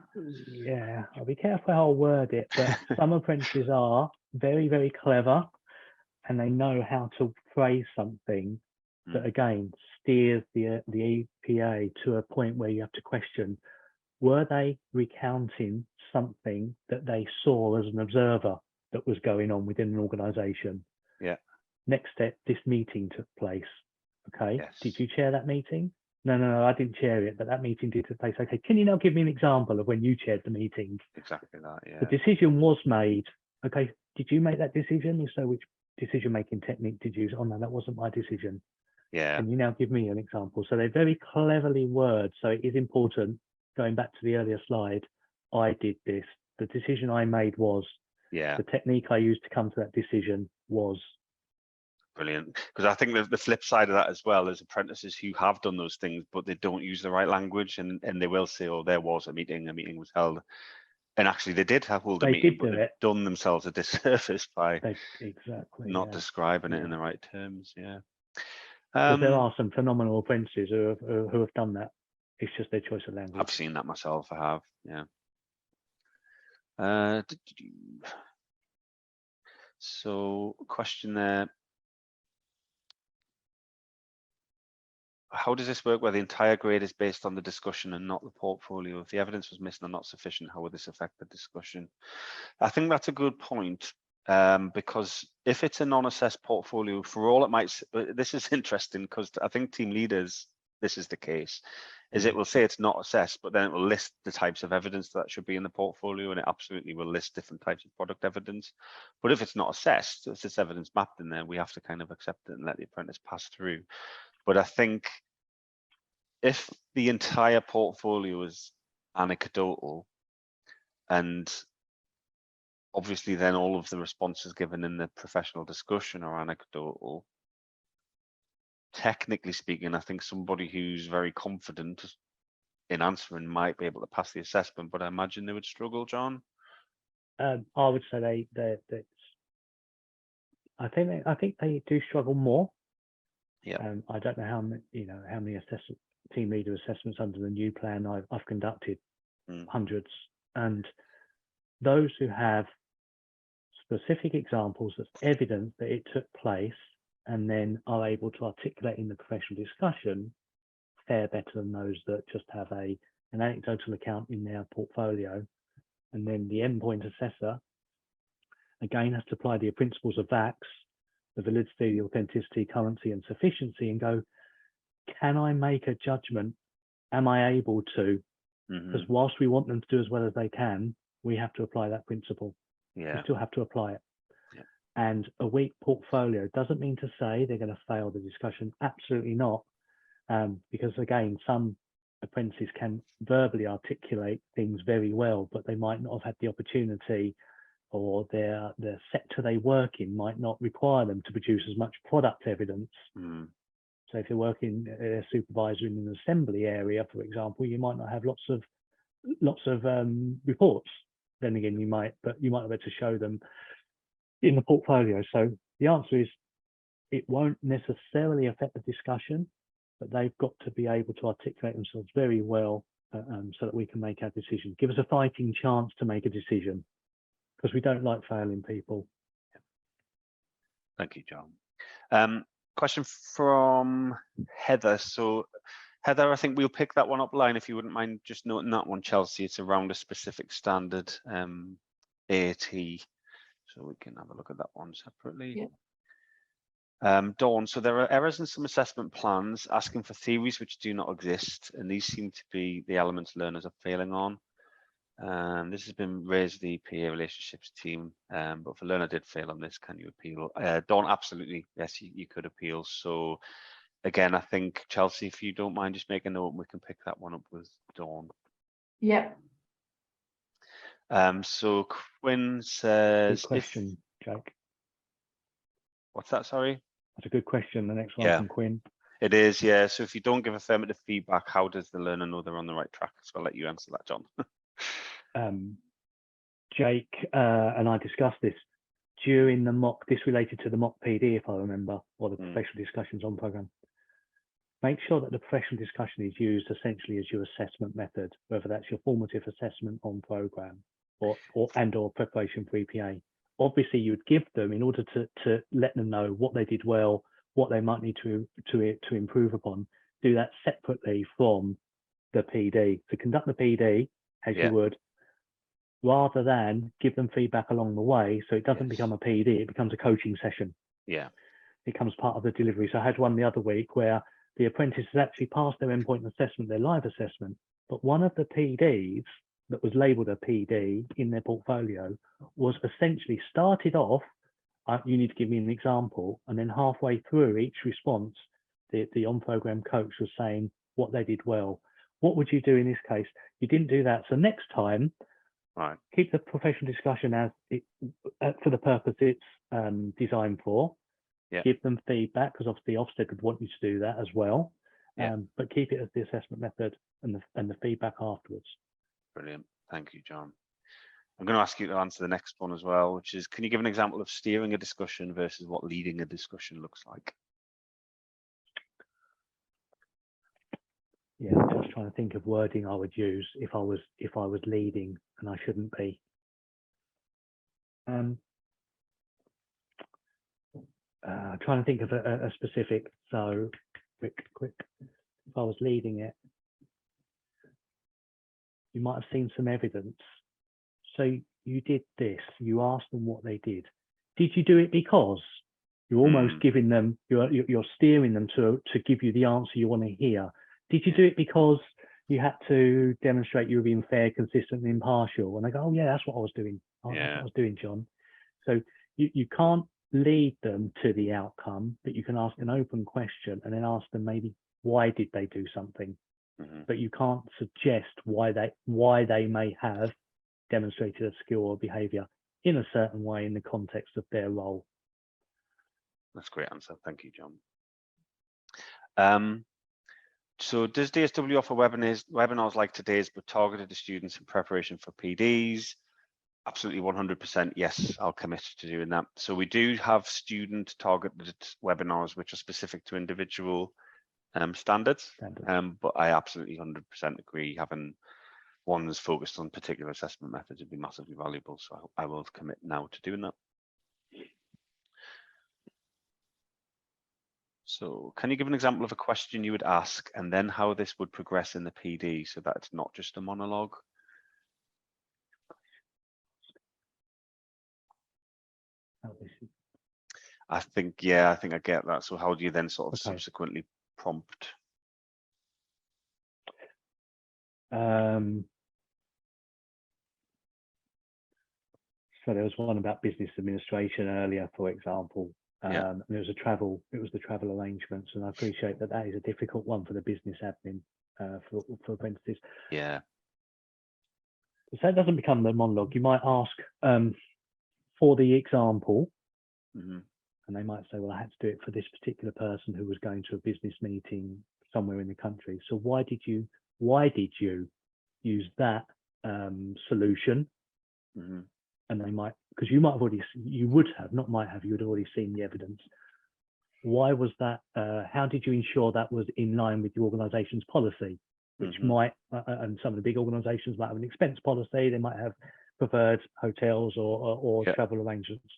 Yeah, I'll be careful how I word it, but some apprentices are very, very clever and they know how to phrase something that again steers the EPA to a point where you have to question, were they recounting something that they saw as an observer that was going on within an organization? Yeah. Next step, this meeting took place. Okay. Yes. Did you chair that meeting? No, I didn't chair it, but that meeting did take place. Okay. Can you now give me an example of when you chaired the meeting? Exactly that. Yeah. The decision was made. Okay. Did you make that decision? If so, which decision-making technique did you use? Oh no, that wasn't my decision. Yeah. Can you now give me an example? So they're very cleverly worded. So it is important, going back to the earlier slide, I did this. The decision I made was, yeah, the technique I used to come to that decision was. Brilliant. Because I think the flip side of that as well is apprentices who have done those things, but they don't use the right language, and they will say, oh, there was a meeting was held. And actually they did hold a meeting, but they've done themselves a disservice by not describing it in the right terms. Yeah. But there are some phenomenal apprentices who have done that. It's just their choice of language. I've seen that myself. I have. Yeah. So, question there. How does this work where the entire grade is based on the discussion and not the portfolio? If the evidence was missing or not sufficient, how would this affect the discussion? I think that's a good point, because if it's a non-assessed portfolio, for all it might, this is interesting because I think team leaders, this is the case, is it will say it's not assessed, but then it will list the types of evidence that should be in the portfolio, and it absolutely will list different types of product evidence. But if it's not assessed, if it's evidence mapped in there, we have to kind of accept it and let the apprentice pass through. But I think if the entire portfolio is anecdotal, and obviously then all of the responses given in the professional discussion are anecdotal, technically speaking, I think somebody who's very confident in answering might be able to pass the assessment, but I imagine they would struggle, John. I would say I think they do struggle more. Yeah. I don't know how many team leader assessments under the new plan I've conducted, hundreds, and those who have specific examples that's evidence that it took place and then are able to articulate in the professional discussion fare better than those that just have an anecdotal account in their portfolio. And then the endpoint assessor again has to apply the principles of VAX, the validity, the authenticity, currency, and sufficiency, and go, can I make a judgment? Am I able to? Because whilst we want them to do as well as they can, we have to apply that principle. Yeah. We still have to apply it. Yeah. And a weak portfolio doesn't mean to say they're going to fail the discussion. Absolutely not. Because again, some apprentices can verbally articulate things very well, but they might not have had the opportunity, or the sector they work in might not require them to produce as much product evidence. So if you're working as a supervisor in an assembly area, for example, you might not have lots of reports. Then again, you might not be able to show them in the portfolio. So the answer is, it won't necessarily affect the discussion, but they've got to be able to articulate themselves very well, so that we can make our decision. Give us a fighting chance to make a decision, because we don't like failing people. Thank you, Jon. Question from Heather. So Heather, I think we'll pick that one up line if you wouldn't mind just noting that one, Chelsea. It's around a specific standard, AAT. So we can have a look at that one separately. Yeah. Dawn, so there are errors in some assessment plans asking for theories which do not exist, and these seem to be the elements learners are failing on. This has been raised with the EPA relationships team, but if a learner did fail on this, can you appeal? Dawn, absolutely, yes, you could appeal. So again, I think, Chelsea, if you don't mind just making a note, we can pick that one up with Dawn. Yep. So Quinn says, Good question, Jake. What's that, sorry? That's a good question. The next one from Quinn. It is, yeah. So if you don't give affirmative feedback, how does the learner know they're on the right track? So I'll let you answer that, Jon. Jake and I discussed this during the mock. This related to the mock PD, if I remember, or the professional discussions on program. Make sure that the professional discussion is used essentially as your assessment method, whether that's your formative assessment on program or preparation for EPA. Obviously, you would give them, in order to let them know what they did well, what they might need to improve upon. Do that separately from the PD. To conduct the PD as you would, rather than give them feedback along the way, so it doesn't become a PD, it becomes a coaching session. Yeah, it becomes part of the delivery. So I had one the other week where the apprentices actually passed their endpoint assessment, their live assessment, but one of the PDs that was labelled a PD in their portfolio was essentially started off, you need to give me an example, and then halfway through each response, the on-program coach was saying what they did well. What would you do in this case? You didn't do that. So next time, keep the professional discussion as it, for the purpose it's designed for. Give them feedback, because obviously Ofsted would want you to do that as well. But keep it as the assessment method and the feedback afterwards. Brilliant. Thank you, Jon. I'm going to ask you to answer the next one as well, which is, can you give an example of steering a discussion versus what leading a discussion looks like? Yeah, I'm just trying to think of wording I would use if I was leading, and I shouldn't be. Trying to think of a specific. So quick. If I was leading it, you might have seen some evidence. So you did this. You asked them what they did. Did you do it because? You're almost giving them. You're steering them to give you the answer you want to hear. Did you do it because you had to demonstrate you were being fair, consistent, and impartial? And they go, oh yeah, that's what I was doing. That's what I was doing, Jon. So you can't lead them to the outcome, but you can ask an open question and then ask them maybe why did they do something. But you can't suggest why they may have demonstrated a skill or behavior in a certain way in the context of their role. That's a great answer. Thank you, Jon. So does DSW offer webinars like today's, but targeted to students in preparation for PDs? Absolutely, 100%. Yes, I'll commit to doing that. So we do have student targeted webinars, which are specific to individual standards. But I absolutely 100% agree, having one that's focused on particular assessment methods would be massively valuable. So I will commit now to doing that. So can you give an example of a question you would ask and then how this would progress in the PD so that it's not just a monologue? how this is. I think, yeah, I think I get that. So how do you then sort of Okay. subsequently prompt? So there was one about business administration earlier, for example. Yeah. And it was the travel arrangements, and I appreciate that that is a difficult one for the business admin for apprentices. Yeah. So it doesn't become the monologue. You might ask for the example, Mm-hmm. and they might say, well, I had to do it for this particular person who was going to a business meeting somewhere in the country. So why did you use that solution? Mm-hmm. And they might, because you would have already seen the evidence. Why was that? How did you ensure that was in line with the organization's policy, which Mm-hmm. might, and some of the big organizations might have an expense policy, they might have preferred hotels or Yeah. travel arrangements.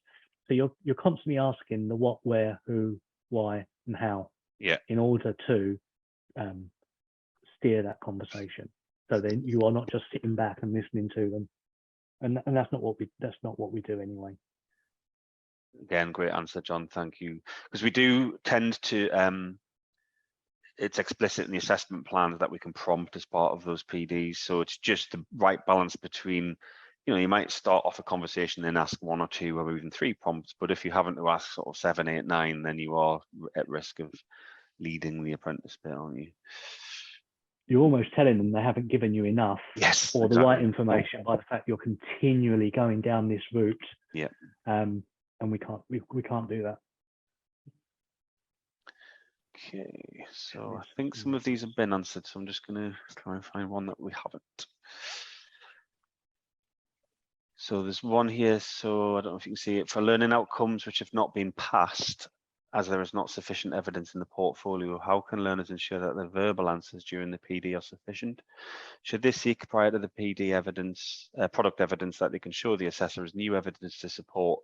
So you're constantly asking the what, where, who, why, and how, Yeah. in order to steer that conversation. So then you are not just sitting back and listening to them, and that's not what we do anyway. Again, great answer, John. Thank you. Because we do tend to, it's explicit in the assessment plans that we can prompt as part of those PDs. So it's just the right balance between, you know, you might start off a conversation and ask 1 or 2 or even 3 prompts, but if you haven't to ask sort of 7, 8, 9, then you are at risk of leading the apprentice bit, aren't you? You're almost telling them they haven't given you enough, yes, or exactly. the right information by the fact you're continually going down this route. Yeah. And we can't do that. Okay, so I think some of these have been answered, so I'm just going to try and find one that we haven't. So there's one here, so I don't know if you can see it, for learning outcomes which have not been passed, as there is not sufficient evidence in the portfolio, how can learners ensure that their verbal answers during the PD are sufficient? Should they seek prior to the PD evidence, product evidence that they can show the assessor as new evidence to support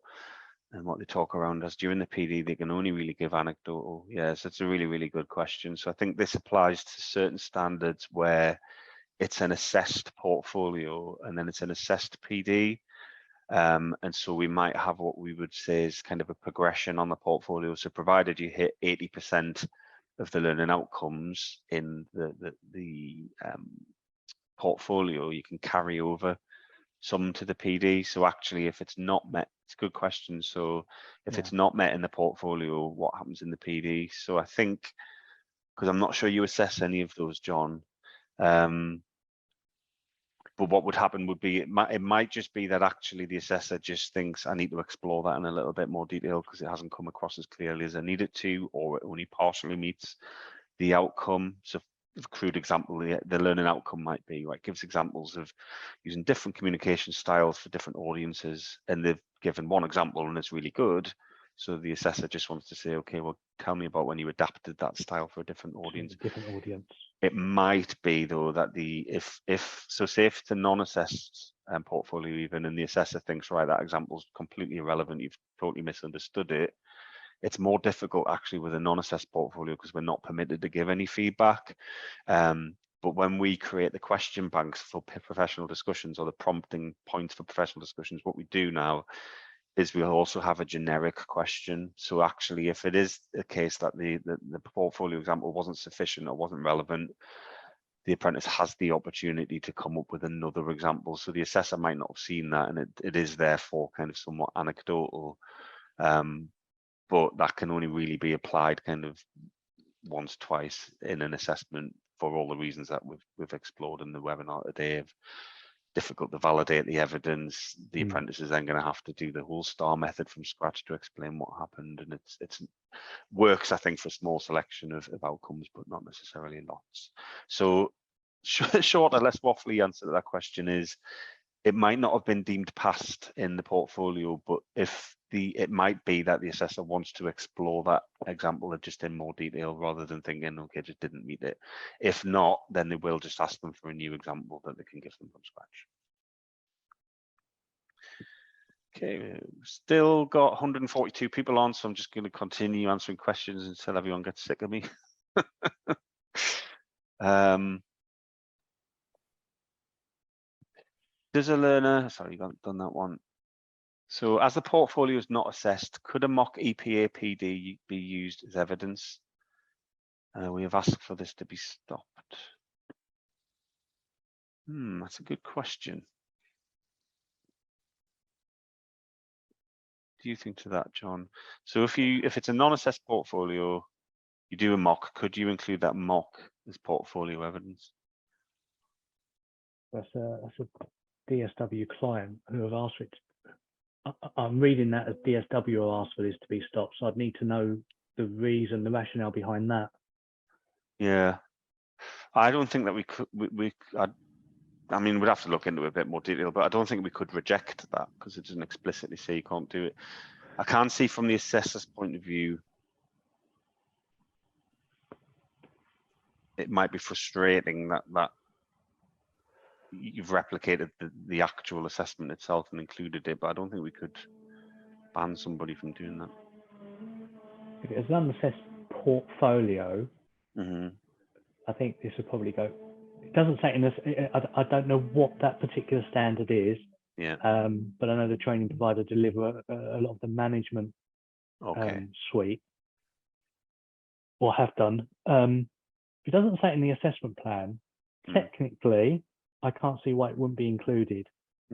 and what they talk around as during the PD, they can only really give anecdotal. Yes, it's a really, really good question. So I think this applies to certain standards where it's an assessed portfolio and then it's an assessed PD. And so we might have what we would say is kind of a progression on the portfolio. So provided you hit 80% of the learning outcomes in the portfolio, you can carry over some to the PD. So actually, if it's not met, it's a good question. So if it's not met in the portfolio, what happens in the PD? So I think, because I'm not sure you assess any of those, John, but what would happen would be, it might just be that actually the assessor just thinks I need to explore that in a little bit more detail because it hasn't come across as clearly as I need it to, or it only partially meets the outcome. So a crude example, the learning outcome might be, right, gives examples of using different communication styles for different audiences, and they've given one example and it's really good. So the assessor just wants to say, okay, well, tell me about when you adapted that style for a different audience. Different audience. It might be though that so say if it's a non-assessed portfolio even, and the assessor thinks, right, that example's completely irrelevant, you've totally misunderstood it. It's more difficult actually with a non-assessed portfolio because we're not permitted to give any feedback. But when we create the question banks for professional discussions or the prompting points for professional discussions, what we do now is we'll also have a generic question. So actually, if it is a case that the portfolio example wasn't sufficient or wasn't relevant, the apprentice has the opportunity to come up with another example. So the assessor might not have seen that, and it is therefore kind of somewhat anecdotal. But that can only really be applied kind of once, twice in an assessment for all the reasons that we've explored in the webinar today. Of difficult to validate the evidence. The apprentice is then going to have to do the whole STAR method from scratch to explain what happened, and it's works, I think, for a small selection of outcomes, but not necessarily lots. So shorter, less waffly answer to that question is, it might not have been deemed passed in the portfolio, but it might be that the assessor wants to explore that example just in more detail rather than thinking, okay, just didn't meet it. If not, then they will just ask them for a new example that they can give them from scratch. Okay, we've still got 142 people on, so I'm just going to continue answering questions until everyone gets sick of me. Does a learner, sorry, you haven't done that one. So as the portfolio is not assessed, could a mock EPA PD be used as evidence? We have asked for this to be stopped. That's a good question. Do you think to that, John? So if it's a non-assessed portfolio, you do a mock, could you include that mock as portfolio evidence? That's a DSW client who have asked for it. I'm reading that as DSW have asked for this to be stopped, so I'd need to know the reason, the rationale behind that. Yeah, I don't think that we could. I mean, we'd have to look into it a bit more detail, but I don't think we could reject that because it doesn't explicitly say you can't do it. I can't see from the assessor's point of view. It might be frustrating that you've replicated the actual assessment itself and included it, but I don't think we could ban somebody from doing that. If it was an unassessed portfolio, Mm-hmm. I think this would probably go. It doesn't say in this. I don't know what that particular standard is. Yeah. But I know the training provider deliver a lot of the management suite, or have done. If it doesn't say it in the assessment plan, technically, I can't see why it wouldn't be included.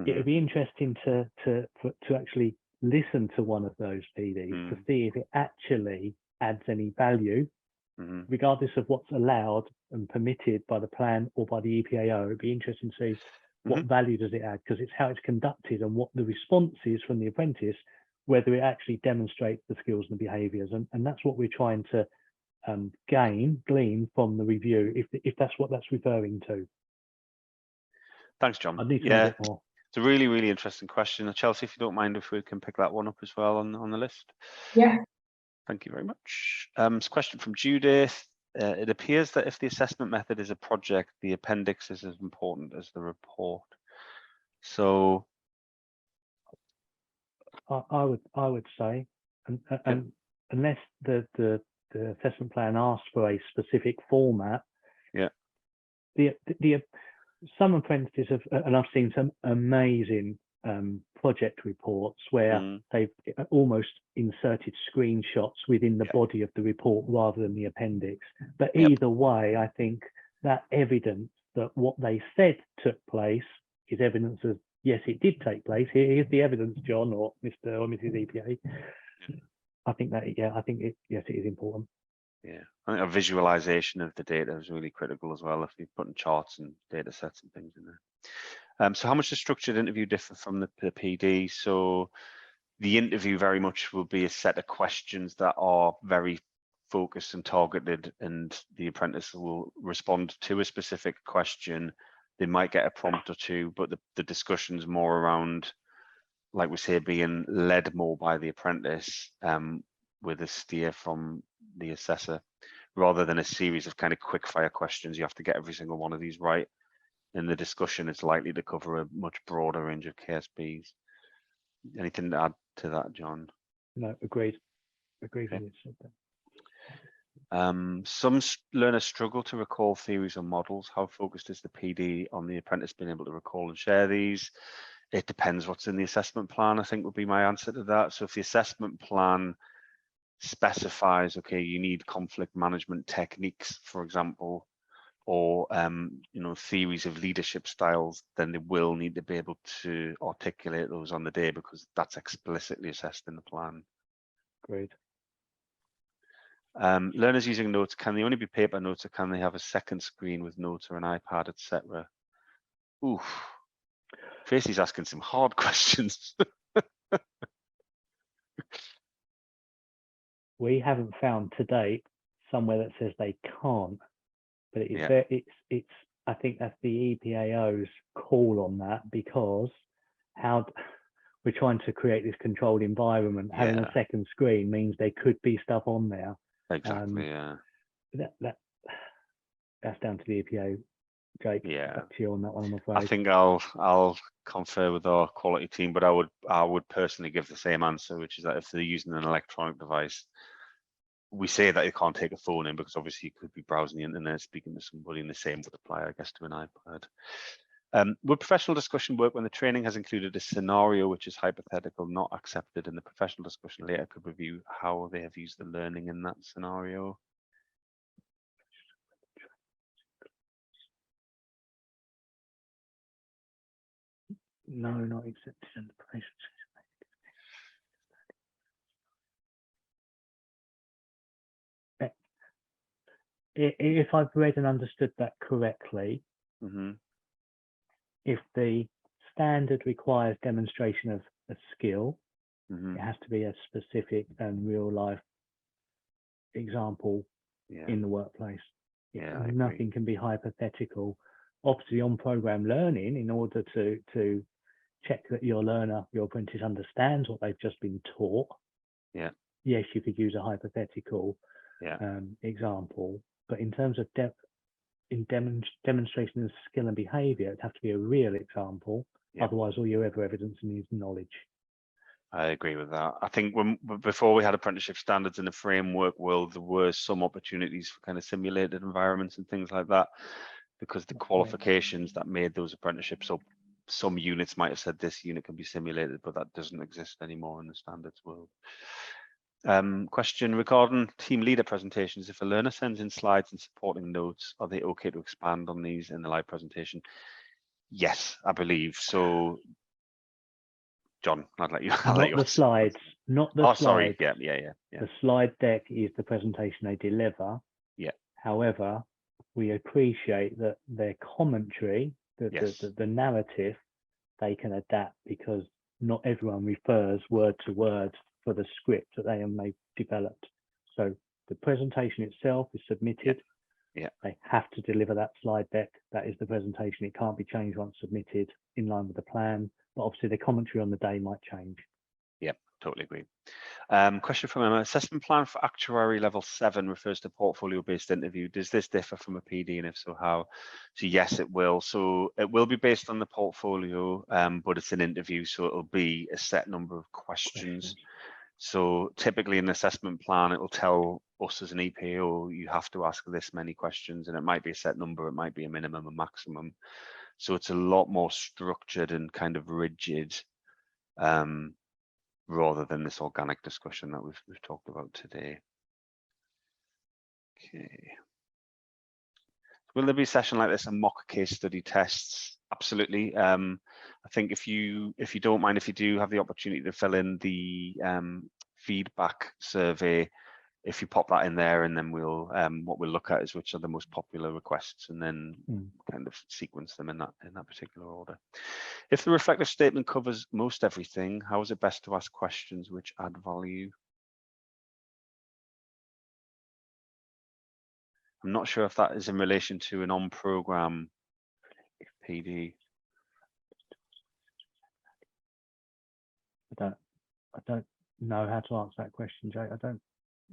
It would be interesting to actually listen to one of those PDs to see if it actually adds any value, regardless of what's allowed and permitted by the plan or by the EPAO. It'd be interesting to see what value does it add, because it's how it's conducted and what the response is from the apprentice, whether it actually demonstrates the skills and the behaviours, and that's what we're trying to glean from the review, if that's what that's referring to. Thanks, John. I need to know a bit more. It's a really, really interesting question. Chelsea, if you don't mind, if we can pick that one up as well on the list. Yeah. Thank you very much. It's a question from Judith. It appears that if the assessment method is a project, the appendix is as important as the report. So I would say, and unless the assessment plan asks for a specific format, some apprentices have, and I've seen some amazing project reports where they've almost inserted screenshots within the body of the report rather than the appendix. But either way, I think that evidence that what they said took place is evidence of, yes, it did take place. Here's the evidence, John or Mr. or Mrs. EPA. I think that, yes, it is important. Yeah, I think a visualization of the data is really critical as well if you're putting charts and data sets and things in there. So how much does structured interview differ from the PD? So the interview very much will be a set of questions that are very focused and targeted, and the apprentice will respond to a specific question. They might get a prompt or two, but the discussion's more around, like we say, being led more by the apprentice with a steer from the assessor, rather than a series of kind of quick fire questions. You have to get every single one of these right. In the discussion, it's likely to cover a much broader range of KSBs. Anything to add to that, John? No, agreed. Agreed with you. Some learners struggle to recall theories or models. How focused is the PD on the apprentice being able to recall and share these? It depends what's in the assessment plan, I think would be my answer to that. So if the assessment plan specifies, okay, you need conflict management techniques, for example, or theories of leadership styles, then they will need to be able to articulate those on the day, because that's explicitly assessed in the plan. Great. Learners using notes, can they only be paper notes, or can they have a second screen with notes or an iPad, etc.? Oof, Tracy's asking some hard questions. We haven't found to date somewhere that says they can't, but it's I think that's the EPAO's call on that, because we're trying to create this controlled environment. Having a second screen means there could be stuff on there. Exactly. That's down to the EPA. Jake, back to you on that one, I'm afraid. I think I'll confer with our quality team, but I would personally give the same answer, which is that if they're using an electronic device, we say that you can't take a phone in, because obviously you could be browsing the internet, speaking to somebody, and the same would apply, I guess, to an iPad. Would professional discussion work when the training has included a scenario which is hypothetical, not accepted, and the professional discussion later could review how they have used the learning in that scenario? No, not accepted in the professional. If I've read and understood that correctly, if the standard requires demonstration of a skill, it has to be a specific and real life example in the workplace. Nothing can be hypothetical. Obviously, on program learning, in order to check that your learner, your apprentice, understands what they've just been taught. Yes, you could use a hypothetical example, but in terms of demonstration of skill and behaviour, it'd have to be a real example. Otherwise, all you're ever evidencing is knowledge. I agree with that. I think before we had apprenticeship standards in the framework world, there were some opportunities for kind of simulated environments and things like that, because the qualifications that made those apprenticeships up, some units might have said this unit can be simulated, but that doesn't exist anymore in the standards world. Question regarding team leader presentations. If a learner sends in slides and supporting notes, are they okay to expand on these in the live presentation? Yes, I believe so. John, I'd let you. Not the slides. Not the slides. Sorry. Yeah. The slide deck is the presentation they deliver. Yeah. However, we appreciate that their commentary, the narrative, they can adapt, because not everyone refers word to word for the script that they have developed. So the presentation itself is submitted. They have to deliver that slide deck. That is the presentation. It can't be changed once submitted in line with the plan. But obviously the commentary on the day might change. Yep, totally agree. Question from Emma. Assessment plan for actuary level 7 refers to portfolio-based interview. Does this differ from a PD, and if so, how? So yes, it will. So it will be based on the portfolio, but it's an interview, so it'll be a set number of questions. So typically an assessment plan, it will tell us as an EPO, you have to ask this many questions, and it might be a set number, it might be a minimum, a maximum. So it's a lot more structured and kind of rigid, rather than this organic discussion that we've talked about today. Okay. Will there be a session like this and mock case study tests? Absolutely. I think if you don't mind, if you do have the opportunity to fill in the feedback survey, if you pop that in there, and then we'll what we'll look at is which are the most popular requests, and then kind of sequence them in that particular order. If the reflective statement covers most everything, how is it best to ask questions which add value? I'm not sure if that is in relation to an on-program PD. I don't know how to answer that question, Jake. I don't.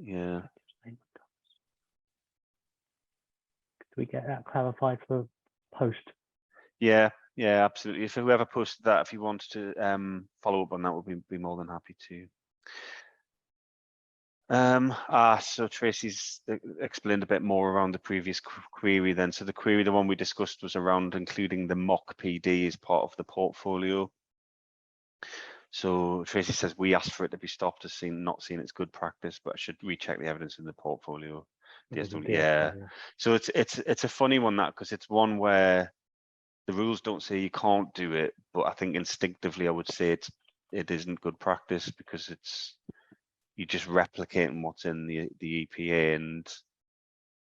Yeah. Could we get that clarified for post? Yeah, absolutely. If whoever posted that, if you wanted to follow up on that, we'll be more than happy to. So Tracy's explained a bit more around the previous query then. So the query, the one we discussed, was around including the mock PD as part of the portfolio. So Tracy says we asked for it to be stopped as not seen it's good practice, but I should recheck the evidence in the portfolio. Yeah. So it's a funny one, that, because it's one where the rules don't say you can't do it, but I think instinctively I would say it isn't good practice, because you're just replicating what's in the EPA, and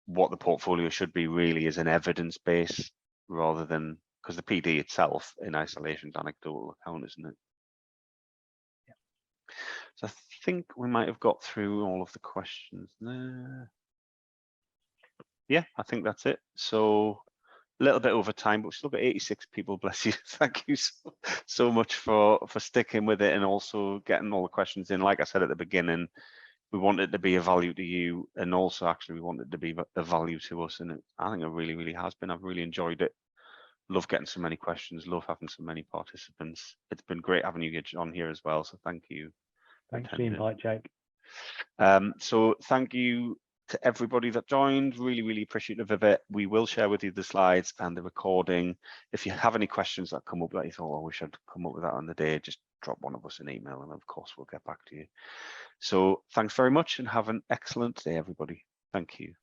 what the portfolio should be really is an evidence base, rather than, because the PD itself in isolation is anecdotal account, isn't it? So I think we might have got through all of the questions there. Yeah, I think that's it. So a little bit over time, but we've still got 86 people. Bless you. Thank you so much for sticking with it, and also getting all the questions in. Like I said at the beginning, we want it to be a value to you, and also actually we want it to be a value to us. And I think it really, really has been. I've really enjoyed it. Love getting so many questions. Love having so many participants. It's been great having you on here as well. So thank you. Thanks for the invite, Jake. So thank you to everybody that joined. Really appreciative of it. We will share with you the slides and the recording. If you have any questions that come up that you thought, oh, we should come up with that on the day, just drop one of us an email and of course we'll get back to you. So thanks very much and have an excellent day, everybody. Thank you.